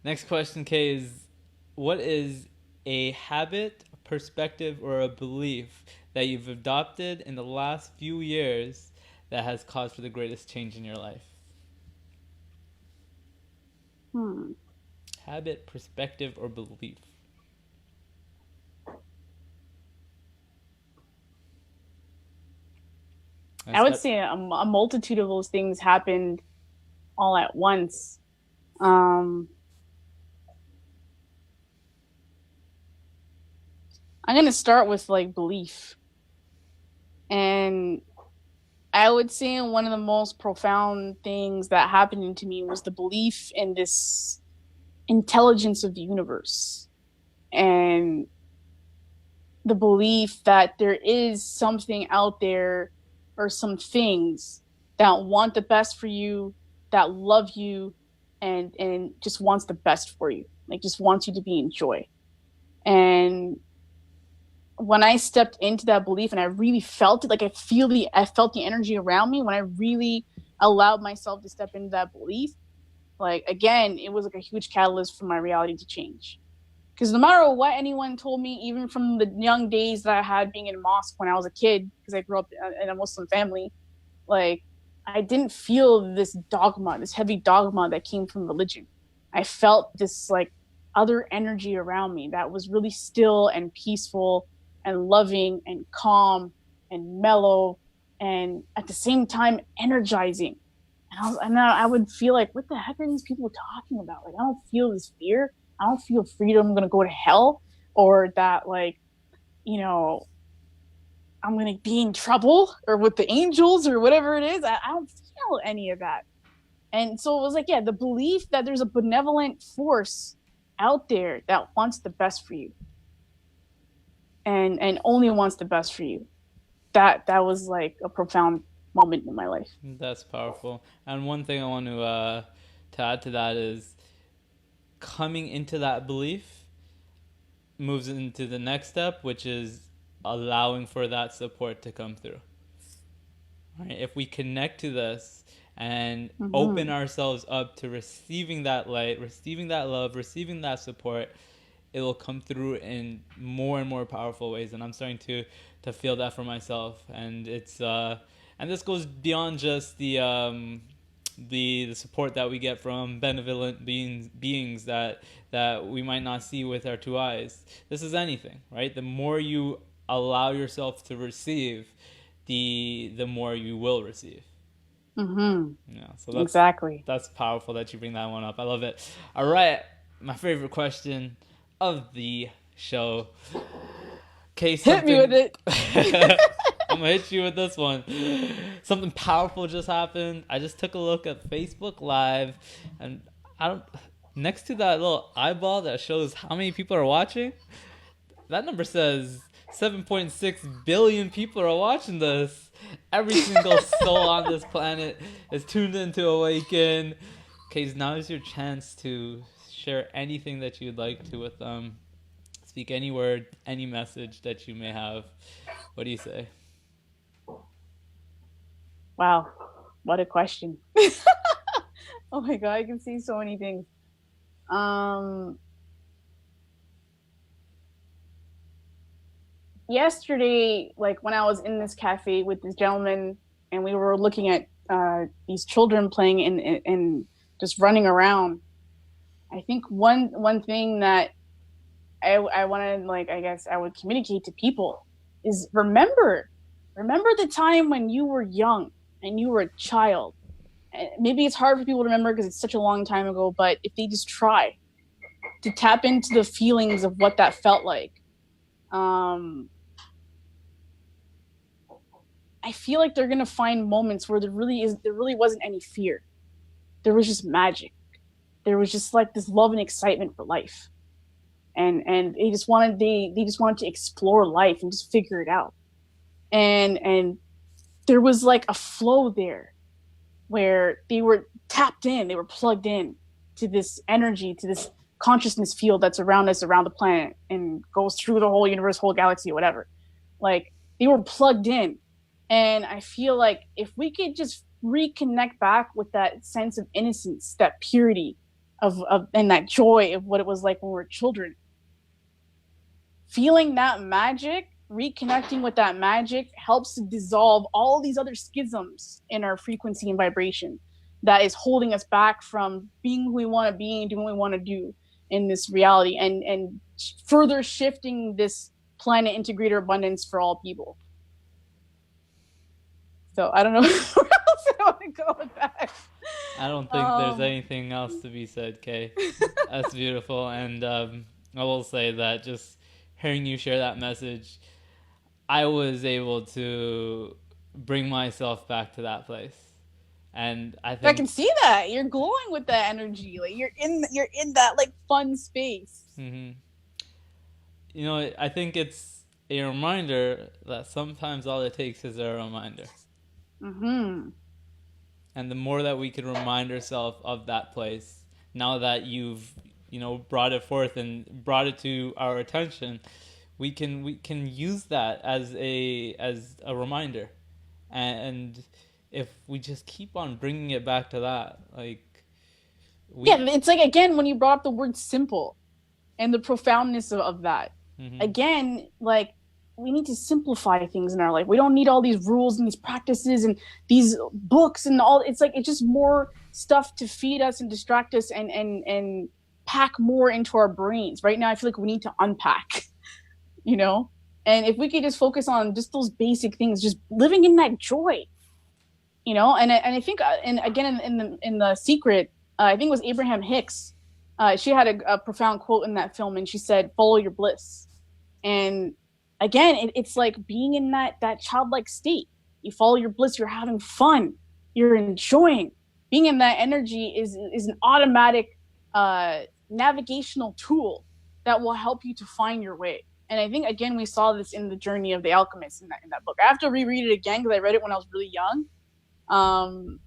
Next question, Kay, is what is a habit, a perspective, or a belief that you've adopted in the last few years that has caused for the greatest change in your life? Habit, perspective, or belief? I would say a multitude of those things happened all at once. I'm going to start with like belief. And I would say one of the most profound things that happened to me was the belief in this intelligence of the universe and the belief that there is something out there or some things that want the best for you, that love you, and just wants the best for you, like just wants you to be in joy. And when I stepped into that belief and I really felt it, like I felt the energy around me when I really allowed myself to step into that belief, like again, it was like a huge catalyst for my reality to change. Because no matter what anyone told me, even from the young days that I had being in mosque when I was a kid, because I grew up in a Muslim family, like I didn't feel this dogma, this heavy dogma that came from religion. I felt this like other energy around me that was really still and peaceful and loving and calm and mellow and at the same time energizing. And I would feel like, what the heck are these people talking about? Like, I don't feel this fear. I don't feel freedom. I'm going to go to hell, or that like, you know, I'm going to be in trouble or with the angels or whatever it is. I don't feel any of that. And so it was like, yeah, the belief that there's a benevolent force out there that wants the best for you and only wants the best for you. That was like a profound moment in my life. That's powerful. And one thing I want to add to that is coming into that belief moves into the next step, which is allowing for that support to come through. Right? If we connect to this and open ourselves up to receiving that light, receiving that love, receiving that support, it will come through in more and more powerful ways. And I'm starting to feel that for myself. And it's and this goes beyond just the support that we get from benevolent beings that we might not see with our two eyes. This is anything, right? The more you allow yourself to receive, the more you will receive. Yeah, so that's powerful that you bring that one up. I love it. All right, my favorite question of the show. Hit me with it. I'm gonna hit you with this one. Something powerful just happened. I just took a look at Facebook Live, and next to that little eyeball that shows how many people are watching, that number says 7.6 billion people are watching this. Every single soul on this planet is tuned into Awaken. Okay, so now is your chance to share anything that you'd like to with them. Speak any word, any message that you may have. What do you say? Wow, what a question. Oh my God, I can see so many things. Yesterday, like when I was in this cafe with this gentleman and we were looking at these children playing and just running around, I think one thing that I wanted, like, I guess I would communicate to people is remember the time when you were young and you were a child. Maybe it's hard for people to remember because it's such a long time ago, but if they just try to tap into the feelings of what that felt like, I feel like they're gonna find moments where there really wasn't any fear. There was just magic. There was just like this love and excitement for life. And they just wanted to explore life and just figure it out. And there was like a flow there where they were tapped in, they were plugged in to this energy, to this consciousness field that's around us, around the planet, and goes through the whole universe, whole galaxy, whatever. Like they were plugged in. And I feel like if we could just reconnect back with that sense of innocence, that purity of and that joy of what it was like when we were children, feeling that magic, reconnecting with that magic helps to dissolve all these other schisms in our frequency and vibration that is holding us back from being who we want to be and doing what we want to do in this reality, and further shifting this planet into greater abundance for all people. So I don't know where else I want to go with that. I don't think there's anything else to be said, Kay. That's beautiful. And I will say that just hearing you share that message, I was able to bring myself back to that place. And I I think can see that you're glowing with that energy. Like you're in that like fun space. mhm. I think it's a reminder that sometimes all it takes is a reminder. Mm-hmm. And the more that we can remind ourselves of that place, now that you've brought it forth and brought it to our attention, we can use that as a reminder. And if we just keep on bringing it back to that, like Yeah, we it's like, again, when you brought up the word simple and the profoundness of that. mhm. Again, like, we need to simplify things in our life. We don't need all these rules and these practices and these books and all. It's like, it's just more stuff to feed us and distract us and pack more into our brains. Right now, I feel like we need to unpack, you know? And if we could just focus on just those basic things, just living in that joy, And I think, and again, in the Secret, I think it was Abraham Hicks. She had a profound quote in that film, and she said, "Follow your bliss." And again, it's like being in that childlike state. You follow your bliss. You're having fun. You're enjoying. Being in that energy is an automatic navigational tool that will help you to find your way. And I think, again, we saw this in the journey of the alchemist in that book. I have to reread it again because I read it when I was really young.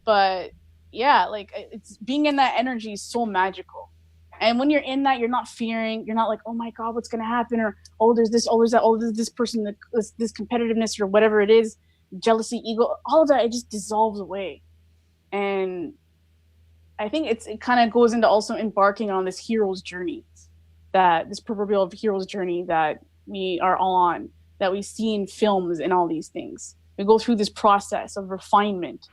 But yeah, like, it's being in that energy is so magical. And when you're in that, you're not fearing. You're not like, oh my God, what's going to happen? Or, oh, there's this, oh, there's that, oh, there's this person, this competitiveness or whatever it is, jealousy, ego, all of that, it just dissolves away. And I think it kind of goes into also embarking on this hero's journey, this proverbial hero's journey that we are all on, that we see in films and all these things. We go through this process of refinement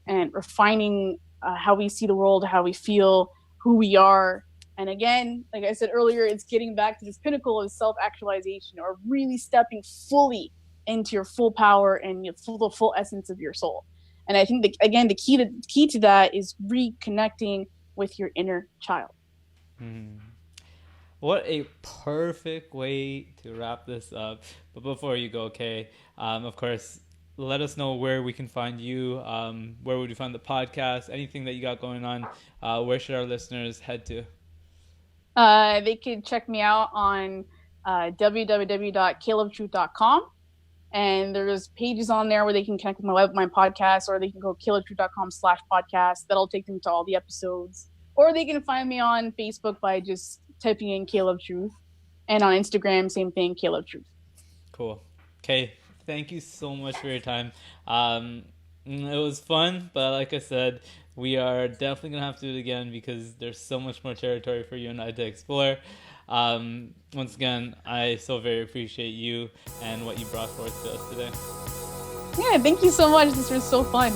and refining how we see the world, how we feel, who we are. And again, like I said earlier, it's getting back to this pinnacle of self-actualization, or really stepping fully into your full power and the full essence of your soul. And I think, again, the key to that is reconnecting with your inner child. What a perfect way to wrap this up. But before you go, Kay, of course, let us know where we can find you, where would we find the podcast, anything that you got going on. Where should our listeners head to? They could check me out on www.kaylovetruth.com. And there's pages on there where they can connect with my podcast, or they can go kaylovetruth.com/podcast. That'll take them to all the episodes. Or they can find me on Facebook by just typing in Kay LoveTruth. And on Instagram, same thing, Kay LoveTruth. Cool. Kay, thank you so much for your time. It was fun, but like I said, we are definitely going to have to do it again because there's so much more territory for you and I to explore. Once again, I so very appreciate you and what you brought forth to us today. Yeah, thank you so much. This was so fun.